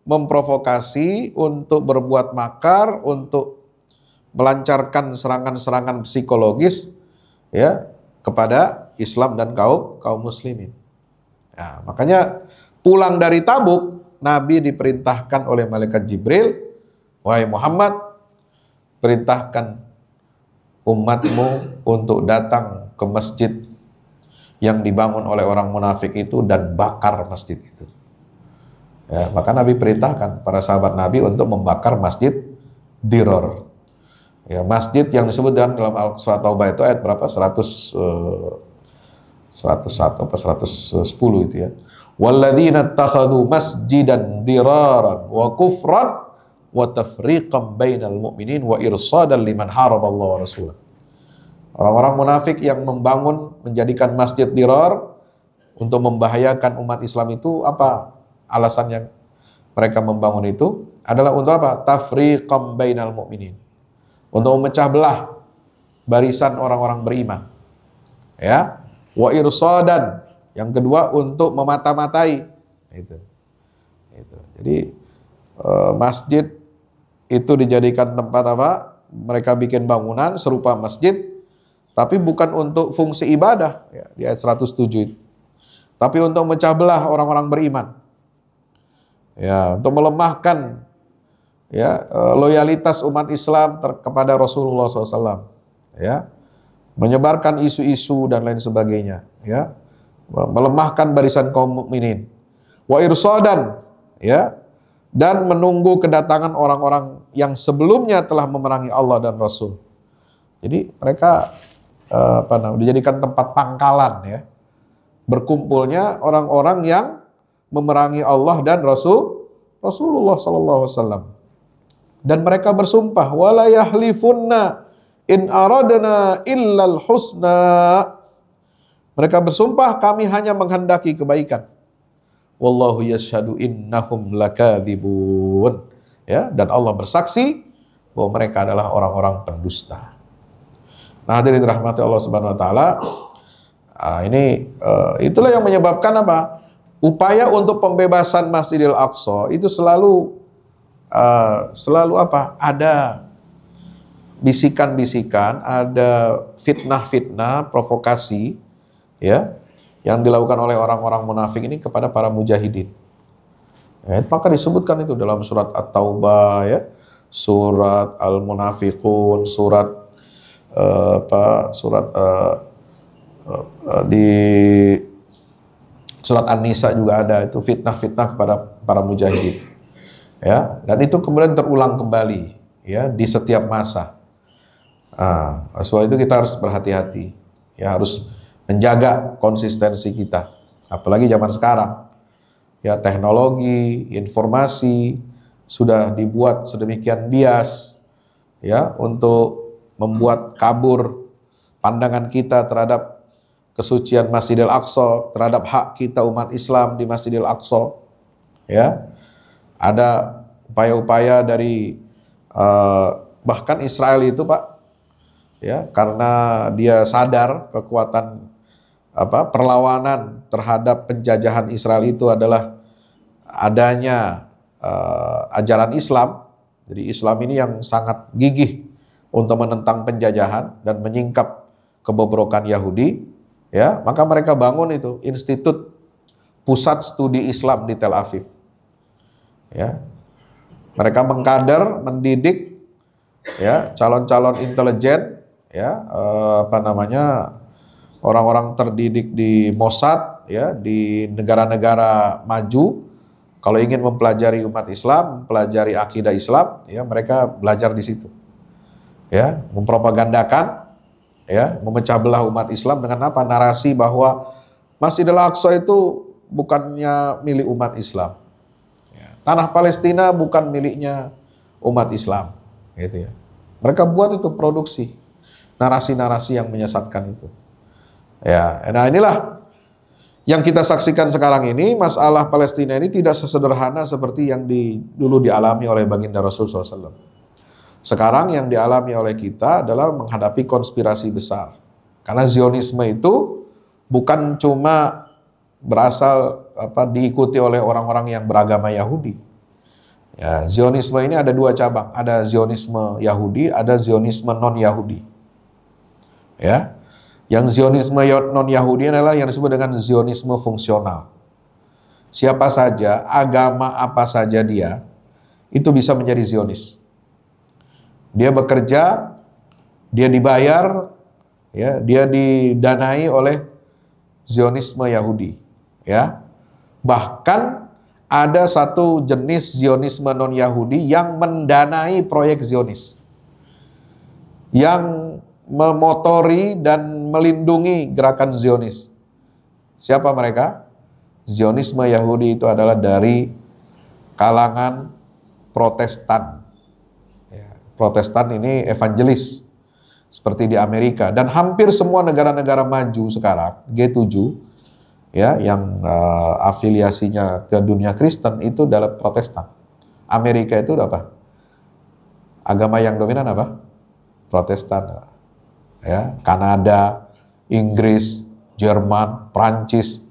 memprovokasi, untuk berbuat makar, untuk melancarkan serangan-serangan psikologis ya kepada Islam dan kaum muslimin. Nah, makanya pulang dari Tabuk, Nabi diperintahkan oleh malaikat Jibril, wahai Muhammad, perintahkan umatmu untuk datang ke masjid yang dibangun oleh orang munafik itu dan bakar masjid itu. Ya, maka Nabi perintahkan para sahabat Nabi untuk membakar masjid Diror. Ya, masjid yang disebutkan dalam surat Taubah itu ayat berapa? 101 apa 110 itu ya. Walladzina takhadhu masjidan diraran wa kufran wa tafriqan bainal mu'minin wa irsadan liman haraballahu wa rasulah. Orang-orang munafik yang membangun, menjadikan masjid dirar untuk membahayakan umat Islam itu apa? Alasan yang mereka membangun itu adalah untuk apa? Tafriqan bainal mu'minin. Untuk memecah belah barisan orang-orang beriman. Ya. Wa irsadan, yang kedua untuk memata-matai. Itu. Jadi masjid itu dijadikan tempat apa? Mereka bikin bangunan serupa masjid, tapi bukan untuk fungsi ibadah, ya, di ayat 107 itu. Tapi untuk memecah belah orang-orang beriman. Ya, untuk melemahkan ya loyalitas umat Islam kepada Rasulullah SAW. Ya, menyebarkan isu-isu dan lain sebagainya. Ya, melemahkan barisan kaum mukminin. Wa irsadan, ya, dan menunggu kedatangan orang-orang yang sebelumnya telah memerangi Allah dan Rasul. Jadi mereka dijadikan tempat pangkalan ya, berkumpulnya orang-orang yang memerangi Allah dan Rasulullah sallallahu alaihi wasallam. Dan mereka bersumpah, wala yahlifunna in aradna illal husna. Mereka bersumpah, kami hanya menghendaki kebaikan. Wallahu yashhadu innahum lakadzibun. Ya, dan Allah bersaksi bahwa mereka adalah orang-orang pendusta. Nah, hadirin dirahmati Allah Subhanahu wa taala. Itulah yang menyebabkan apa? Upaya untuk pembebasan Masjidil Aqsa itu selalu apa? Ada bisikan-bisikan, ada fitnah-fitnah, provokasi ya, yang dilakukan oleh orang-orang munafik ini kepada para mujahidin. Ya, maka disebutkan itu dalam surat At-Taubah ya, surat Al-Munafiqun, di surat An-Nisa juga ada itu fitnah-fitnah kepada para mujahidin. Ya, dan itu kemudian terulang kembali ya di setiap masa. Sebab itu kita harus berhati-hati. Ya, harus menjaga konsistensi kita. Apalagi zaman sekarang. Ya, teknologi, informasi sudah dibuat sedemikian bias ya untuk membuat kabur pandangan kita terhadap kesucian Masjidil Aqsa, terhadap hak kita umat Islam di Masjidil Aqsa. Ya. Ada upaya-upaya dari bahkan Israel itu, Pak, ya, karena dia sadar kekuatan perlawanan terhadap penjajahan Israel itu adalah adanya ajaran Islam. Jadi Islam ini yang sangat gigih untuk menentang penjajahan dan menyingkap kebobrokan Yahudi, ya, maka mereka bangun itu Institut Pusat Studi Islam di Tel Aviv. Ya. Mereka mengkader, mendidik ya calon-calon intelijen ya orang-orang terdidik di Mossad ya, di negara-negara maju. Kalau ingin mempelajari umat Islam, mempelajari akidah Islam, ya mereka belajar di situ. Ya, mempropagandakan ya, memecah belah umat Islam dengan apa? Narasi bahwa Masjidil Aqsa itu bukannya milik umat Islam. Ya, tanah Palestina bukan miliknya umat Islam, gitu ya. Mereka buat itu produksi narasi-narasi yang menyesatkan itu. Ya, nah inilah yang kita saksikan sekarang ini. Masalah Palestina ini tidak sesederhana seperti yang dulu dialami oleh baginda Rasul SAW. Sekarang yang dialami oleh kita adalah menghadapi konspirasi besar. Karena Zionisme itu bukan cuma berasal diikuti oleh orang-orang yang beragama Yahudi. Ya, Zionisme ini ada dua cabang, ada Zionisme Yahudi, ada Zionisme non-Yahudi. Ya, yang Zionisme non-Yahudi adalah yang disebut dengan Zionisme fungsional. Siapa saja, agama apa saja dia, itu bisa menjadi Zionis. Dia bekerja, dia dibayar, ya, dia didanai oleh Zionisme Yahudi, ya. Bahkan ada satu jenis Zionisme non-Yahudi yang mendanai proyek Zionis, yang memotori dan melindungi gerakan Zionis. Siapa mereka? Zionisme Yahudi itu adalah dari kalangan Protestan. Protestan ini evangelis, seperti di Amerika. Dan hampir semua negara-negara maju sekarang, G7, ya, yang afiliasinya ke dunia Kristen itu adalah Protestan. Amerika itu apa? Agama yang dominan apa? Protestan. Ya, Kanada, Inggris, Jerman, Prancis,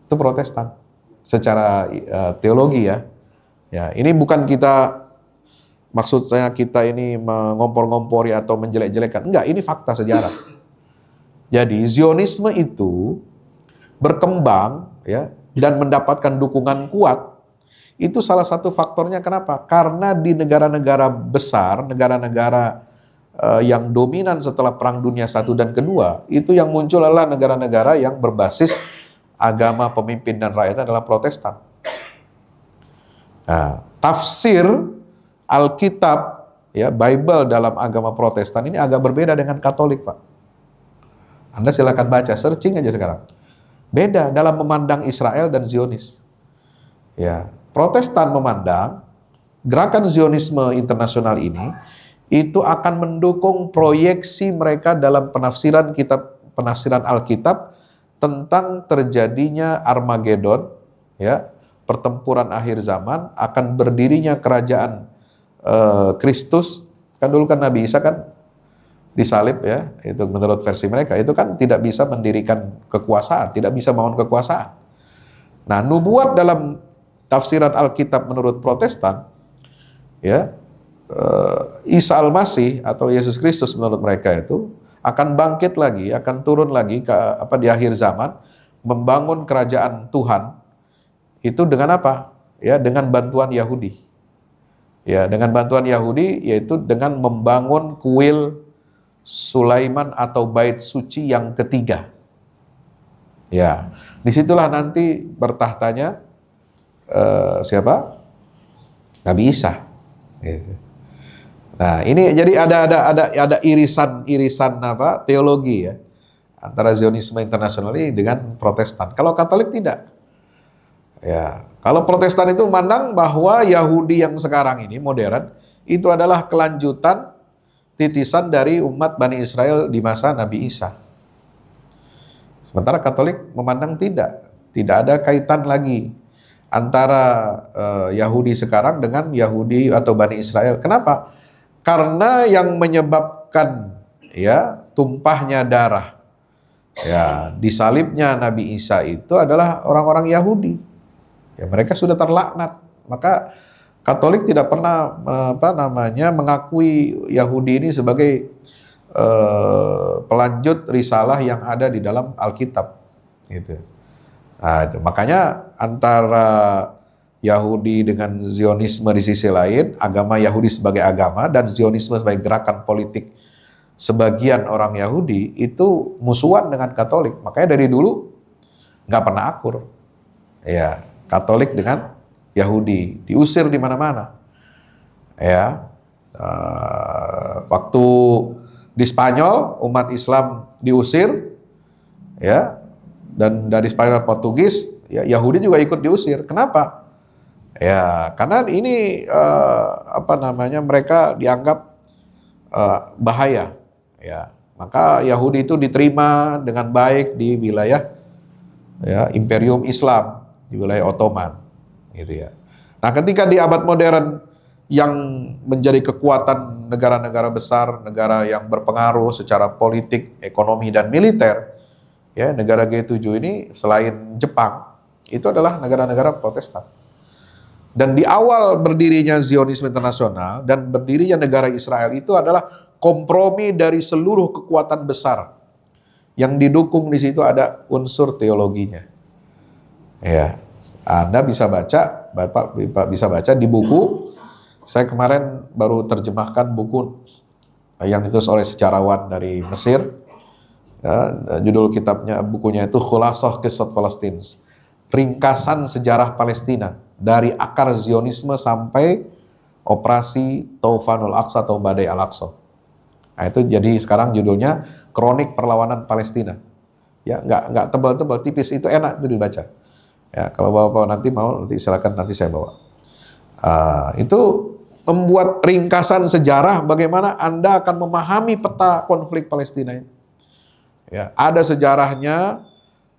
itu Protestan. Secara teologi ya. Ya, ini bukan kita, maksudnya kita ini mengompor-ngompori atau menjelek-jelekan. Enggak, ini fakta sejarah. Jadi Zionisme itu berkembang, ya, dan mendapatkan dukungan kuat. Itu salah satu faktornya kenapa? Karena di negara-negara besar, negara-negara yang dominan setelah Perang Dunia I dan II, itu yang muncul adalah negara-negara yang berbasis agama pemimpin dan rakyatnya adalah Protestan. Nah, tafsir Alkitab, ya, Bible dalam agama Protestan ini agak berbeda dengan Katolik, Pak. Anda silakan baca, searching aja sekarang. Beda dalam memandang Israel dan Zionis. Ya, Protestan memandang gerakan Zionisme internasional ini itu akan mendukung proyeksi mereka dalam penafsiran Alkitab tentang terjadinya Armageddon, ya, pertempuran akhir zaman, akan berdirinya kerajaan Kristus. Kan dulu kan Nabi Isa kan disalib, ya, itu menurut versi mereka, itu kan tidak bisa mendirikan kekuasaan, tidak bisa membangun kekuasaan. Nah, nubuat dalam tafsiran Alkitab menurut Protestan, ya, Isa Al-Masih atau Yesus Kristus menurut mereka itu akan bangkit lagi, akan turun lagi di akhir zaman, membangun kerajaan Tuhan. Itu dengan apa? Ya, dengan bantuan Yahudi. Ya, dengan bantuan Yahudi, yaitu dengan membangun kuil Sulaiman atau bait suci yang ketiga. Ya, disitulah nanti bertahtanya siapa? Nabi Isa. Gitu. Nah, ini jadi ada irisan teologi, ya, antara Zionisme internasional ini dengan Protestan. Kalau Katolik tidak. Ya, kalau Protestan itu memandang bahwa Yahudi yang sekarang ini modern itu adalah kelanjutan titisan dari umat Bani Israel di masa Nabi Isa. Sementara Katolik memandang tidak ada kaitan lagi antara Yahudi sekarang dengan Yahudi atau Bani Israel. Kenapa? Karena yang menyebabkan, ya, tumpahnya darah, ya, disalibnya Nabi Isa itu adalah orang-orang Yahudi. Ya, mereka sudah terlaknat. Maka Katolik tidak pernah mengakui Yahudi ini sebagai pelanjut risalah yang ada di dalam Alkitab. Gitu. Nah, itu makanya antara Yahudi dengan Zionisme di sisi lain, agama Yahudi sebagai agama dan Zionisme sebagai gerakan politik sebagian orang Yahudi itu musuhan dengan Katolik. Makanya dari dulu nggak pernah akur. Ya, Katolik dengan Yahudi diusir di mana-mana. Ya, waktu di Spanyol umat Islam diusir, ya, dan dari Spanyol Portugis, ya, Yahudi juga ikut diusir. Kenapa? Ya, karena ini mereka dianggap bahaya. Ya, maka Yahudi itu diterima dengan baik di wilayah, ya, Imperium Islam, di wilayah Ottoman, gitu ya. Nah, ketika di abad modern yang menjadi kekuatan negara-negara besar, negara yang berpengaruh secara politik, ekonomi, dan militer, ya, negara G7 ini selain Jepang, itu adalah negara-negara Protestan. Dan di awal berdirinya Zionisme internasional dan berdirinya negara Israel itu adalah kompromi dari seluruh kekuatan besar. Yang didukung di situ ada unsur teologinya. Ya, Anda bisa baca, Bapak bisa baca di buku. Saya kemarin baru terjemahkan buku yang ditulis oleh sejarawan dari Mesir. Ya, judul bukunya itu Khulasah Qissat Palestin, ringkasan sejarah Palestina dari akar Zionisme sampai operasi Taufanul Aqsa atau Badai Al-Aqsa. Nah, itu jadi sekarang judulnya Kronik Perlawanan Palestina. Ya, nggak tebal-tebal, tipis, itu enak itu dibaca. Ya, kalau Bapak nanti mau, nanti silakan, nanti saya bawa. Itu membuat ringkasan sejarah bagaimana Anda akan memahami peta konflik Palestina ini. Ya, ada sejarahnya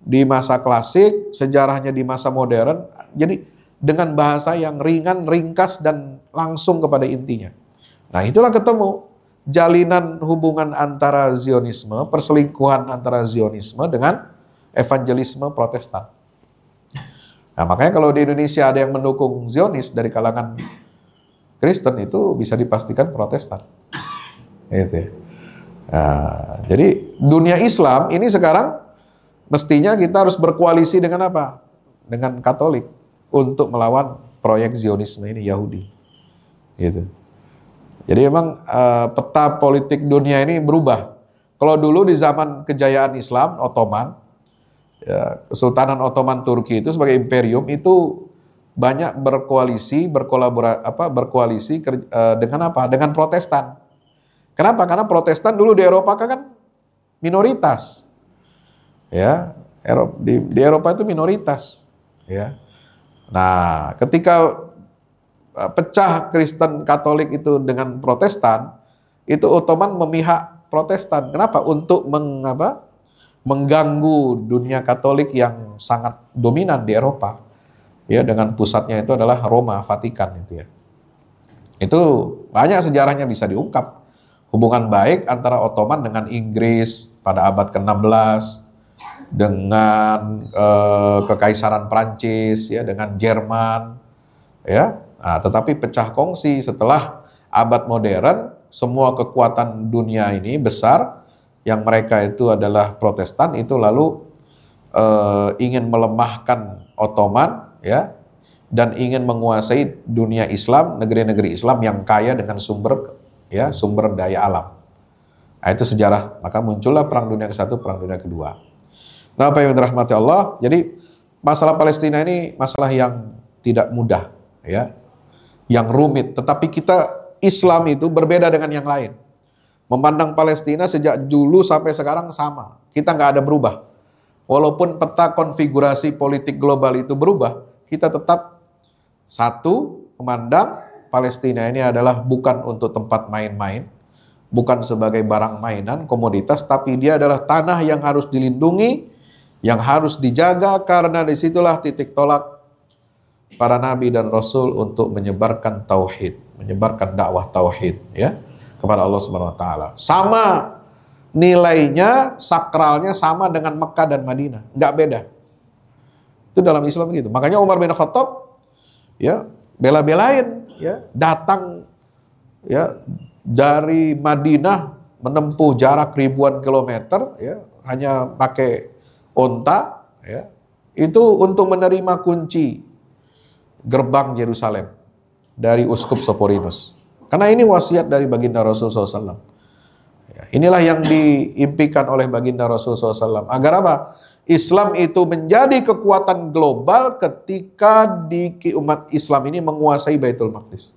di masa klasik, sejarahnya di masa modern. Jadi dengan bahasa yang ringan, ringkas, dan langsung kepada intinya. Nah, itulah ketemu jalinan hubungan antara Zionisme, perselingkuhan antara Zionisme dengan evangelisme Protestan. Nah, makanya kalau di Indonesia ada yang mendukung Zionis dari kalangan Kristen, itu bisa dipastikan Protestan. Gitu. Nah, jadi dunia Islam ini sekarang mestinya kita harus berkoalisi dengan apa? Dengan Katolik untuk melawan proyek Zionisme ini, Yahudi. Gitu. Jadi memang peta politik dunia ini berubah. Kalau dulu di zaman kejayaan Islam Ottoman, ya, Kesultanan Ottoman Turki itu sebagai imperium itu banyak berkoalisi dengan apa? Dengan Protestan. Kenapa? Karena Protestan dulu di Eropa kan minoritas. Ya, di Eropa itu minoritas, ya. Nah, ketika pecah Kristen Katolik itu dengan Protestan, itu Ottoman memihak Protestan. Kenapa? Untuk mengganggu dunia Katolik yang sangat dominan di Eropa. Ya, dengan pusatnya itu adalah Roma, Vatikan itu ya. Itu banyak sejarahnya bisa diungkap. Hubungan baik antara Ottoman dengan Inggris pada abad ke-16, dengan Kekaisaran Prancis, ya, dengan Jerman, ya. Nah, tetapi pecah kongsi setelah abad modern, semua kekuatan dunia ini besar, yang mereka itu adalah Protestan, itu lalu ingin melemahkan Ottoman, ya, dan ingin menguasai dunia Islam, negeri-negeri Islam yang kaya dengan sumber daya alam. Nah, itu sejarah. Maka muncullah Perang Dunia ke-1, Perang Dunia ke-2. Nah, Bapak yang dirahmati Allah, jadi masalah Palestina ini masalah yang tidak mudah, ya, yang rumit. Tetapi kita Islam itu berbeda dengan yang lain. Memandang Palestina sejak dulu sampai sekarang sama. Kita nggak ada berubah. Walaupun peta konfigurasi politik global itu berubah, kita tetap satu, memandang Palestina ini adalah bukan untuk tempat main-main, bukan sebagai barang mainan, komoditas, tapi dia adalah tanah yang harus dilindungi, yang harus dijaga, karena disitulah titik tolak para nabi dan rasul untuk menyebarkan tauhid, menyebarkan dakwah tauhid, ya, kepada Allah Subhanahu wa taala. Sama nilainya, sakralnya sama dengan Mekah dan Madinah, nggak beda. Itu dalam Islam begitu. Makanya Umar bin Khattab, ya, bela-belain, ya, datang, ya, dari Madinah menempuh jarak ribuan kilometer, ya, hanya pakai onta, ya, itu untuk menerima kunci gerbang Yerusalem dari Uskup Soporinus. Karena ini wasiat dari baginda Rasulullah SAW. Ya, inilah yang diimpikan oleh baginda Rasulullah SAW. Agar apa? Islam itu menjadi kekuatan global ketika umat Islam ini menguasai Baitul Maqdis.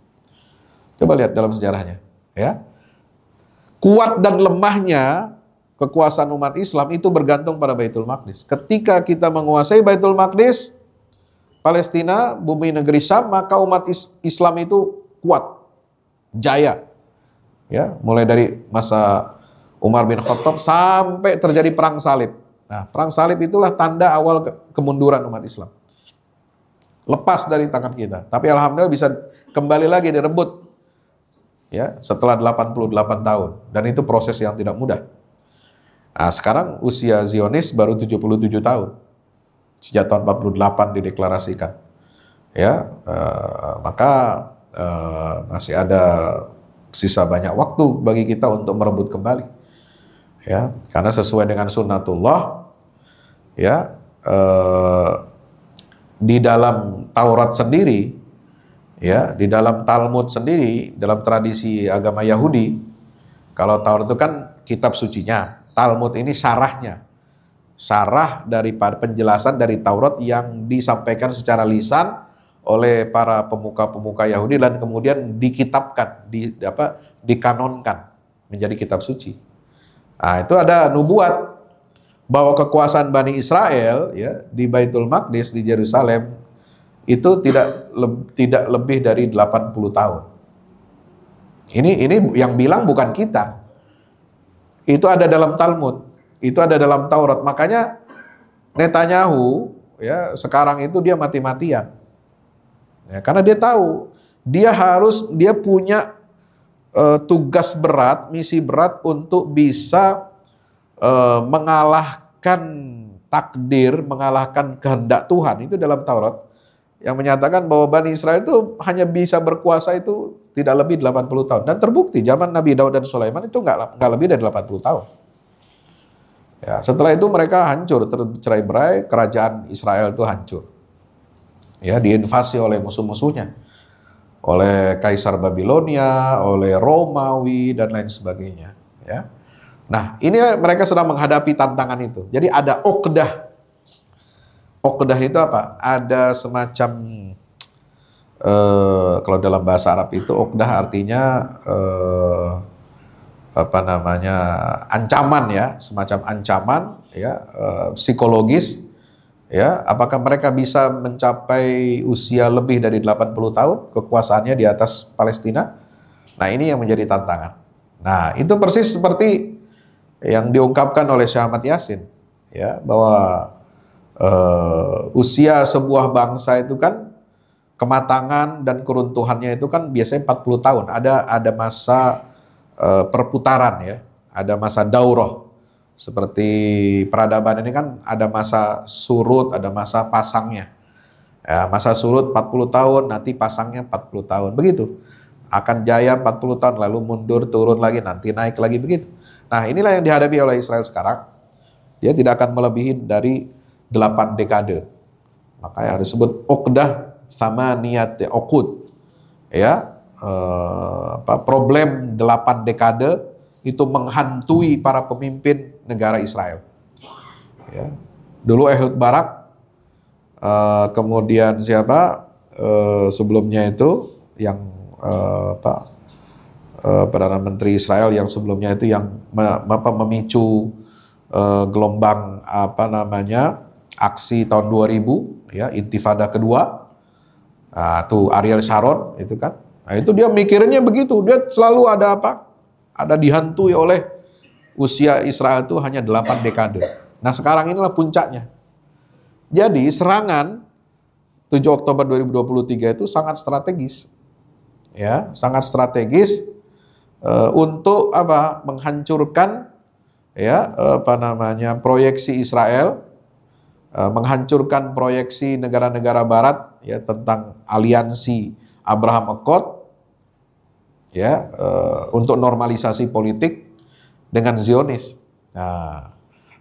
Coba lihat dalam sejarahnya, ya. Kuat dan lemahnya kekuasaan umat Islam itu bergantung pada Baitul Maqdis. Ketika kita menguasai Baitul Maqdis, Palestina, bumi negeri Syam, maka umat Islam itu kuat, jaya. Ya, mulai dari masa Umar bin Khattab sampai terjadi perang salib. Nah, perang salib itulah tanda awal kemunduran umat Islam. Lepas dari tangan kita. Tapi alhamdulillah bisa kembali lagi direbut ya, setelah 88 tahun, dan itu proses yang tidak mudah. Nah, sekarang usia Zionis baru 77 tahun. Sejak tahun 48 dideklarasikan. Ya, maka masih ada sisa banyak waktu bagi kita untuk merebut kembali. Ya, karena sesuai dengan sunnatullah, ya, di dalam Taurat sendiri, ya, di dalam Talmud sendiri, dalam tradisi agama Yahudi, kalau Taurat itu kan kitab sucinya, Talmud ini syarahnya, syarah daripada penjelasan dari Taurat yang disampaikan secara lisan oleh para pemuka-pemuka Yahudi dan kemudian dikitabkan, dikanonkan menjadi kitab suci. Nah, itu ada nubuat bahwa kekuasaan Bani Israel, ya, di Baitul Maqdis di Yerusalem itu tidak lebih dari 80 tahun. Ini yang bilang bukan kita. Itu ada dalam Talmud, itu ada dalam Taurat. Makanya Netanyahu, ya, sekarang itu dia mati-matian. Ya, karena dia tahu dia punya tugas berat, misi berat untuk bisa mengalahkan takdir, mengalahkan kehendak Tuhan. Itu dalam Taurat yang menyatakan bahwa Bani Israel itu hanya bisa berkuasa itu tidak lebih 80 tahun. Dan terbukti zaman Nabi Daud dan Sulaiman itu nggak lebih dari 80 tahun. Ya, setelah itu mereka hancur, tercerai-berai, kerajaan Israel itu hancur. Ya, diinvasi oleh musuh-musuhnya. Oleh Kaisar Babilonia, oleh Romawi, dan lain sebagainya. Ya. Nah, ini mereka sedang menghadapi tantangan itu. Jadi ada Uqdah. Uqdah itu apa? Ada semacam, kalau dalam bahasa Arab itu Uqdah artinya ancaman, ya, semacam ancaman, ya, psikologis, ya, apakah mereka bisa mencapai usia lebih dari 80 tahun kekuasaannya di atas Palestina? Nah, ini yang menjadi tantangan. Nah, itu persis seperti yang diungkapkan oleh Syekh Ahmad Yasin, ya, bahwa usia sebuah bangsa itu kan kematangan dan keruntuhannya itu kan biasanya 40 tahun. Ada masa perputaran, ya, ada masa daurah. Seperti peradaban ini kan ada masa surut, ada masa pasangnya. Ya, masa surut 40 tahun, nanti pasangnya 40 tahun. Begitu. Akan jaya 40 tahun, lalu mundur, turun lagi, nanti naik lagi, begitu. Nah, inilah yang dihadapi oleh Israel sekarang. Dia tidak akan melebihi dari 8 dekade. Makanya disebut Uqdah Thamaniyat Uqud. Ya, problem 8 dekade itu menghantui para pemimpin negara Israel. Ya. Dulu Ehud Barak, kemudian siapa sebelumnya itu yang Perdana Menteri Israel yang sebelumnya itu yang memicu gelombang aksi tahun 2000, ya, Intifada kedua. Nah, tuh Ariel Sharon itu kan. Nah, itu dia mikirnya begitu, dia selalu ada dihantui oleh usia Israel itu hanya 8 dekade. Nah, sekarang inilah puncaknya. Jadi serangan 7 Oktober 2023 itu sangat strategis. Ya, sangat strategis untuk menghancurkan, ya, proyeksi Israel, menghancurkan proyeksi negara-negara barat, ya, tentang aliansi Abraham Accord, ya, untuk normalisasi politik dengan Zionis. Nah,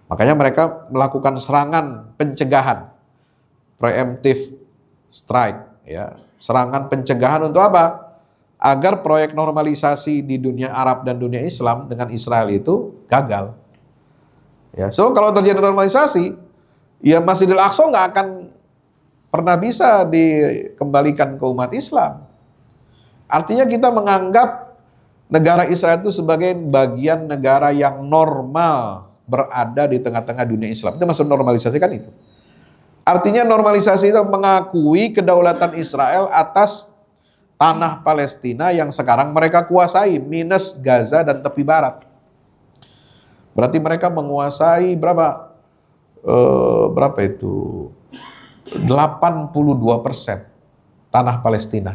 makanya mereka melakukan serangan pencegahan, preemptive strike, ya, serangan pencegahan untuk apa? Agar proyek normalisasi di dunia Arab dan dunia Islam dengan Israel itu gagal. Ya, so kalau terjadi normalisasi, ya, Masjidil Aqsa nggak akan pernah bisa dikembalikan ke umat Islam. Artinya kita menganggap negara Israel itu sebagai bagian negara yang normal berada di tengah-tengah dunia Islam. Itu maksud normalisasi kan itu. Artinya normalisasi itu mengakui kedaulatan Israel atas tanah Palestina yang sekarang mereka kuasai, minus Gaza dan tepi barat. Berarti mereka menguasai berapa itu? 82% tanah Palestina.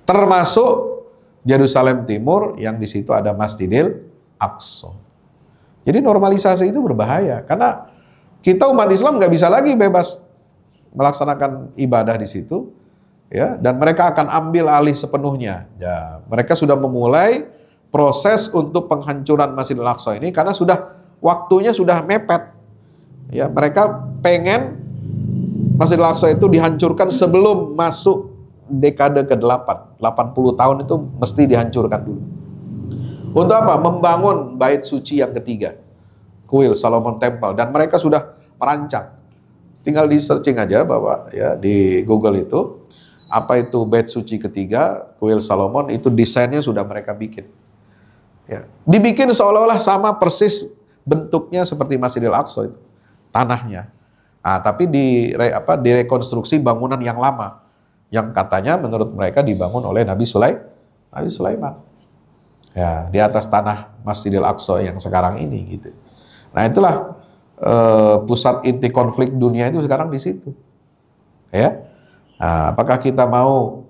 Termasuk Yerusalem Timur yang di situ ada Masjidil Aqsa. Jadi normalisasi itu berbahaya karena kita umat Islam nggak bisa lagi bebas melaksanakan ibadah di situ, ya, dan mereka akan ambil alih sepenuhnya. Ya, mereka sudah memulai proses untuk penghancuran Masjidil Aqsa ini karena waktunya sudah mepet. Ya, mereka pengen Masjidil Aqsa itu dihancurkan sebelum masuk dekade ke-8. 80 tahun itu mesti dihancurkan dulu. Untuk apa? Membangun bait suci yang ketiga, kuil Solomon Temple, dan mereka sudah merancang. Tinggal di searching aja Bapak ya di Google itu, apa itu bait suci ketiga, kuil Solomon, itu desainnya sudah mereka bikin. Ya, dibikin seolah-olah sama persis bentuknya seperti Masjidil Aqsa itu, tanahnya. Nah, tapi direkonstruksi bangunan yang lama, yang katanya menurut mereka dibangun oleh Nabi Sulaiman. Ya, di atas tanah Masjidil Aqsa yang sekarang ini gitu. Nah, itulah pusat inti konflik dunia itu sekarang di situ. Ya. Nah, apakah kita mau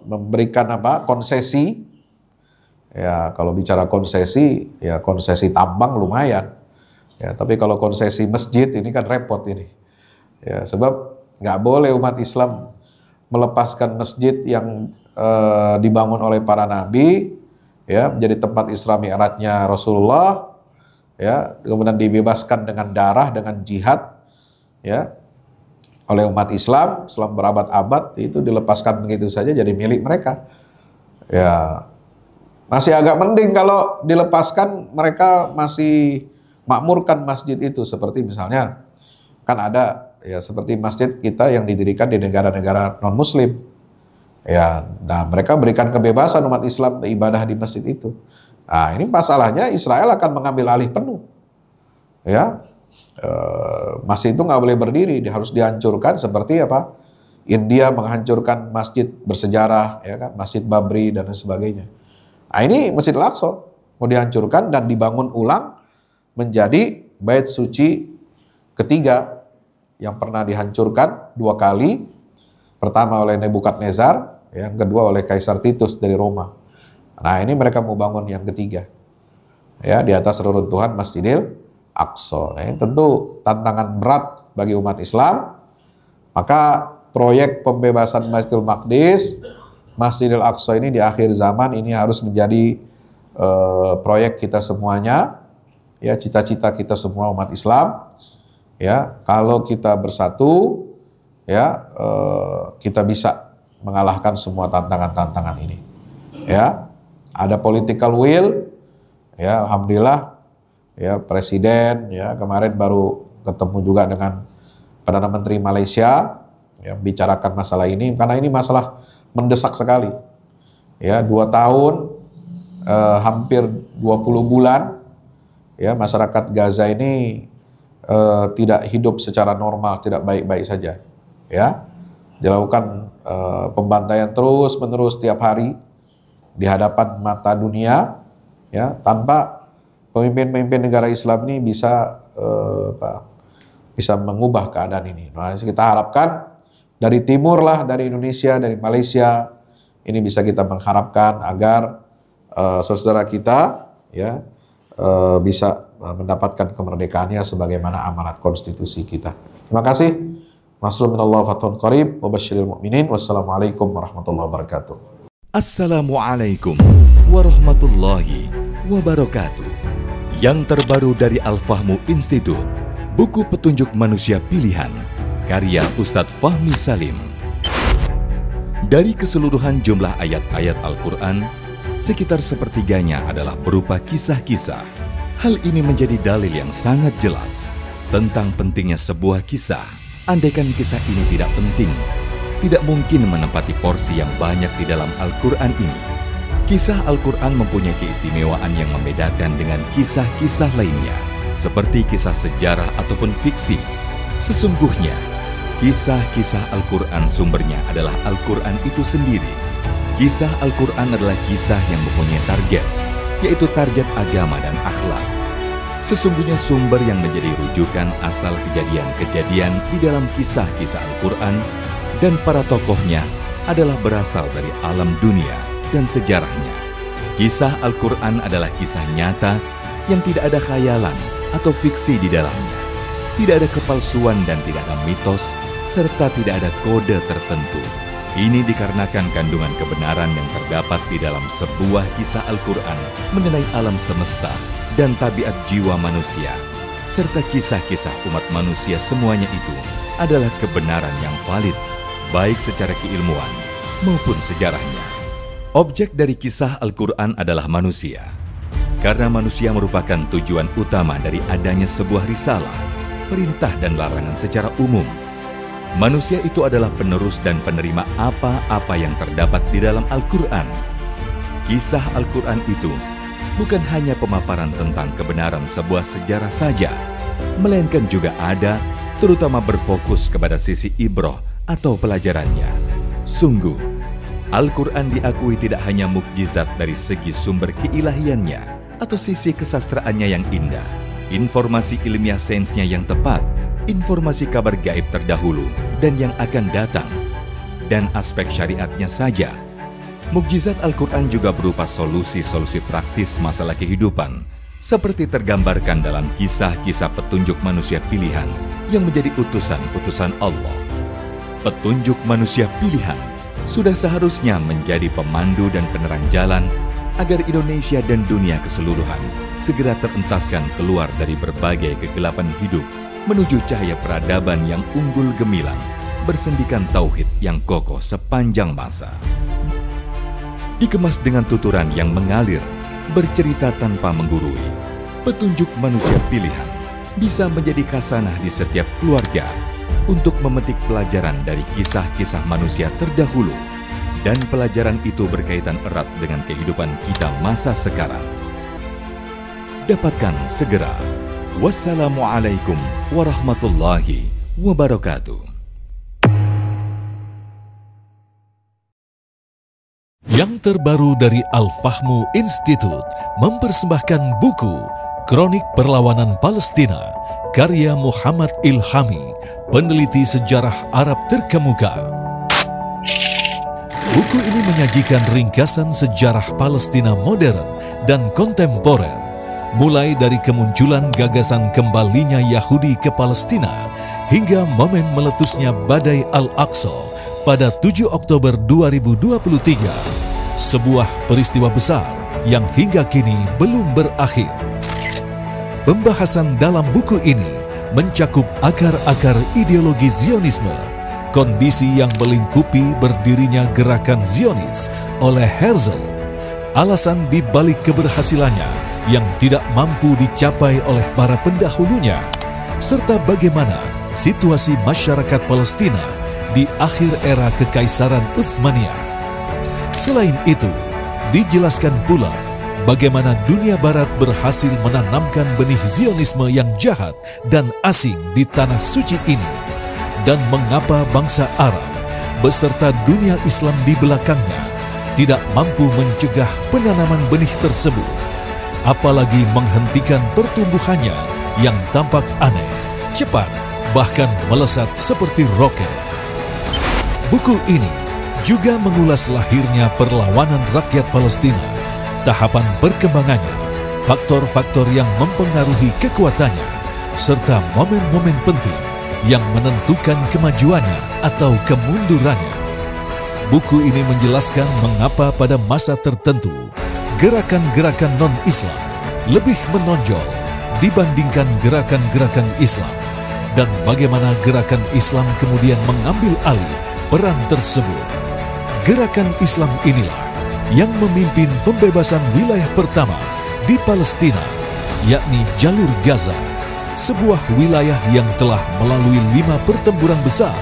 memberikan konsesi? Ya, kalau bicara konsesi, ya konsesi tambang lumayan. Ya, tapi kalau konsesi masjid ini kan repot ini. Ya, sebab nggak boleh umat Islam melepaskan masjid yang dibangun oleh para nabi, ya, menjadi tempat Isra Mi'rajnya Rasulullah, ya, kemudian dibebaskan dengan darah, dengan jihad, ya, oleh umat Islam selama berabad-abad, itu dilepaskan begitu saja jadi milik mereka. Ya, masih agak mending kalau dilepaskan mereka masih makmurkan masjid itu, seperti misalnya kan ada ya seperti masjid kita yang didirikan di negara-negara non-muslim. Ya, nah mereka berikan kebebasan umat Islam beribadah di masjid itu. Nah, ini masalahnya Israel akan mengambil alih penuh. Ya, masjid itu nggak boleh berdiri, harus dihancurkan seperti apa? India menghancurkan masjid bersejarah, ya kan, Masjid Babri dan sebagainya. Nah, ini Masjid Al-Aqsa mau dihancurkan dan dibangun ulang menjadi bait suci ketiga yang pernah dihancurkan 2 kali. Pertama oleh Nebukadnezar, yang kedua oleh Kaisar Titus dari Roma. Nah, ini mereka mau bangun yang ketiga. Ya, di atas reruntuhan Masjidil Aqsa. Nah, ini tentu tantangan berat bagi umat Islam. Maka proyek pembebasan Masjidil Maqdis, Masjidil Aqsa ini di akhir zaman ini harus menjadi proyek kita semuanya. Ya, cita-cita kita semua umat Islam. Ya, kalau kita bersatu, ya, kita bisa mengalahkan semua tantangan-tantangan ini. Ya, ada political will, ya, alhamdulillah, ya, Presiden, ya, kemarin baru ketemu juga dengan Perdana Menteri Malaysia, yang bicarakan masalah ini, karena ini masalah mendesak sekali. Ya, 2 tahun, hampir 20 bulan, ya, masyarakat Gaza ini tidak hidup secara normal, tidak baik-baik saja. Ya, dilakukan pembantaian terus-menerus tiap hari di hadapan mata dunia, ya, tanpa pemimpin-pemimpin negara Islam ini bisa mengubah keadaan ini. Nah, kita harapkan dari timur lah, dari Indonesia, dari Malaysia, ini bisa kita mengharapkan agar saudara kita, ya, bisa mendapatkan kemerdekaannya sebagaimana amanat konstitusi kita. Terima kasih. Nasrul minallah fathun qarib wa basyiril mu'minin. Wassalamualaikum warahmatullahi wabarakatuh. Assalamualaikum warahmatullahi wabarakatuh. Yang terbaru dari Al-Fahmu Institute, buku petunjuk manusia pilihan, karya Ustadz Fahmi Salim. Dari keseluruhan jumlah ayat-ayat Al-Quran, sekitar sepertiganya adalah berupa kisah-kisah. Hal ini menjadi dalil yang sangat jelas tentang pentingnya sebuah kisah. Andaikan kisah ini tidak penting, tidak mungkin menempati porsi yang banyak di dalam Al-Quran ini. Kisah Al-Quran mempunyai keistimewaan yang membedakan dengan kisah-kisah lainnya, seperti kisah sejarah ataupun fiksi. Sesungguhnya, kisah-kisah Al-Quran sumbernya adalah Al-Quran itu sendiri. Kisah Al-Quran adalah kisah yang mempunyai target, yaitu target agama dan akhlak. Sesungguhnya sumber yang menjadi rujukan asal kejadian-kejadian di dalam kisah-kisah Al-Quran dan para tokohnya adalah berasal dari alam dunia, dan sejarahnya. Kisah Al-Quran adalah kisah nyata yang tidak ada khayalan atau fiksi di dalamnya. Tidak ada kepalsuan dan tidak ada mitos, serta tidak ada kode tertentu. Ini dikarenakan kandungan kebenaran yang terdapat di dalam sebuah kisah Al-Quran mengenai alam semesta dan tabiat jiwa manusia, serta kisah-kisah umat manusia semuanya itu adalah kebenaran yang valid, baik secara keilmuan maupun sejarahnya. Objek dari kisah Al-Quran adalah manusia, karena manusia merupakan tujuan utama dari adanya sebuah risalah, perintah dan larangan secara umum. Manusia itu adalah penerus dan penerima apa-apa yang terdapat di dalam Al-Quran. Kisah Al-Quran itu bukan hanya pemaparan tentang kebenaran sebuah sejarah saja, melainkan juga ada, terutama berfokus kepada sisi ibrah atau pelajarannya. Sungguh, Al-Quran diakui tidak hanya mukjizat dari segi sumber keilahiannya atau sisi kesastraannya yang indah, informasi ilmiah sainsnya yang tepat, informasi kabar gaib terdahulu dan yang akan datang, dan aspek syariatnya saja. Mukjizat Al-Quran juga berupa solusi-solusi praktis masalah kehidupan, seperti tergambarkan dalam kisah-kisah petunjuk manusia pilihan yang menjadi utusan-utusan Allah. Petunjuk manusia pilihan sudah seharusnya menjadi pemandu dan penerang jalan agar Indonesia dan dunia keseluruhan segera terentaskan keluar dari berbagai kegelapan hidup menuju cahaya peradaban yang unggul gemilang, bersendikan tauhid yang kokoh sepanjang masa. Dikemas dengan tuturan yang mengalir, bercerita tanpa menggurui, petunjuk manusia pilihan bisa menjadi khasanah di setiap keluarga untuk memetik pelajaran dari kisah-kisah manusia terdahulu, dan pelajaran itu berkaitan erat dengan kehidupan kita masa sekarang. Dapatkan segera. Wassalamualaikum warahmatullahi wabarakatuh. Yang terbaru dari Al-Fahmu Institute mempersembahkan buku Kronik Perlawanan Palestina karya Muhammad Ilhami, peneliti sejarah Arab terkemuka. Buku ini menyajikan ringkasan sejarah Palestina modern dan kontemporer, mulai dari kemunculan gagasan kembalinya Yahudi ke Palestina hingga momen meletusnya badai Al-Aqsa pada 7 Oktober 2023, sebuah peristiwa besar yang hingga kini belum berakhir. Pembahasan dalam buku ini mencakup akar-akar ideologi Zionisme, kondisi yang melingkupi berdirinya gerakan Zionis oleh Herzl, alasan dibalik keberhasilannya yang tidak mampu dicapai oleh para pendahulunya, serta bagaimana situasi masyarakat Palestina di akhir era Kekaisaran Utsmaniyah. Selain itu, dijelaskan pula bagaimana dunia barat berhasil menanamkan benih Zionisme yang jahat dan asing di tanah suci ini, dan mengapa bangsa Arab beserta dunia Islam di belakangnya tidak mampu mencegah penanaman benih tersebut, apalagi menghentikan pertumbuhannya yang tampak aneh, cepat, bahkan melesat seperti roket. Buku ini juga mengulas lahirnya perlawanan rakyat Palestina, tahapan perkembangannya, faktor-faktor yang mempengaruhi kekuatannya, serta momen-momen penting yang menentukan kemajuannya atau kemundurannya. Buku ini menjelaskan mengapa pada masa tertentu gerakan-gerakan non-Islam lebih menonjol dibandingkan gerakan-gerakan Islam, dan bagaimana gerakan Islam kemudian mengambil alih peran tersebut. Gerakan Islam inilah yang memimpin pembebasan wilayah pertama di Palestina, yakni Jalur Gaza, sebuah wilayah yang telah melalui 5 pertempuran besar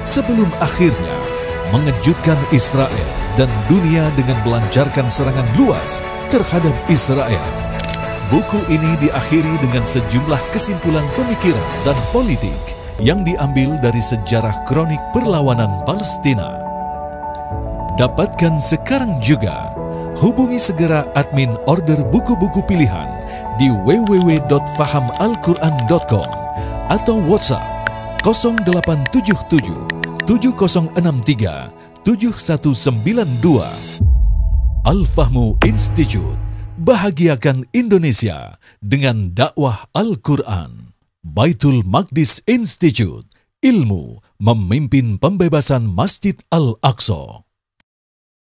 sebelum akhirnya mengejutkan Israel dan dunia dengan melancarkan serangan luas terhadap Israel. Buku ini diakhiri dengan sejumlah kesimpulan pemikiran dan politik yang diambil dari sejarah kronik perlawanan Palestina. Dapatkan sekarang juga. Hubungi segera admin order buku-buku pilihan di www.fahamalquran.com atau WhatsApp 0877 7063 7192. Al-Fahmu Institute, bahagiakan Indonesia dengan dakwah Al-Quran. Baitul Maqdis Institute, ilmu memimpin pembebasan Masjid Al-Aqsa.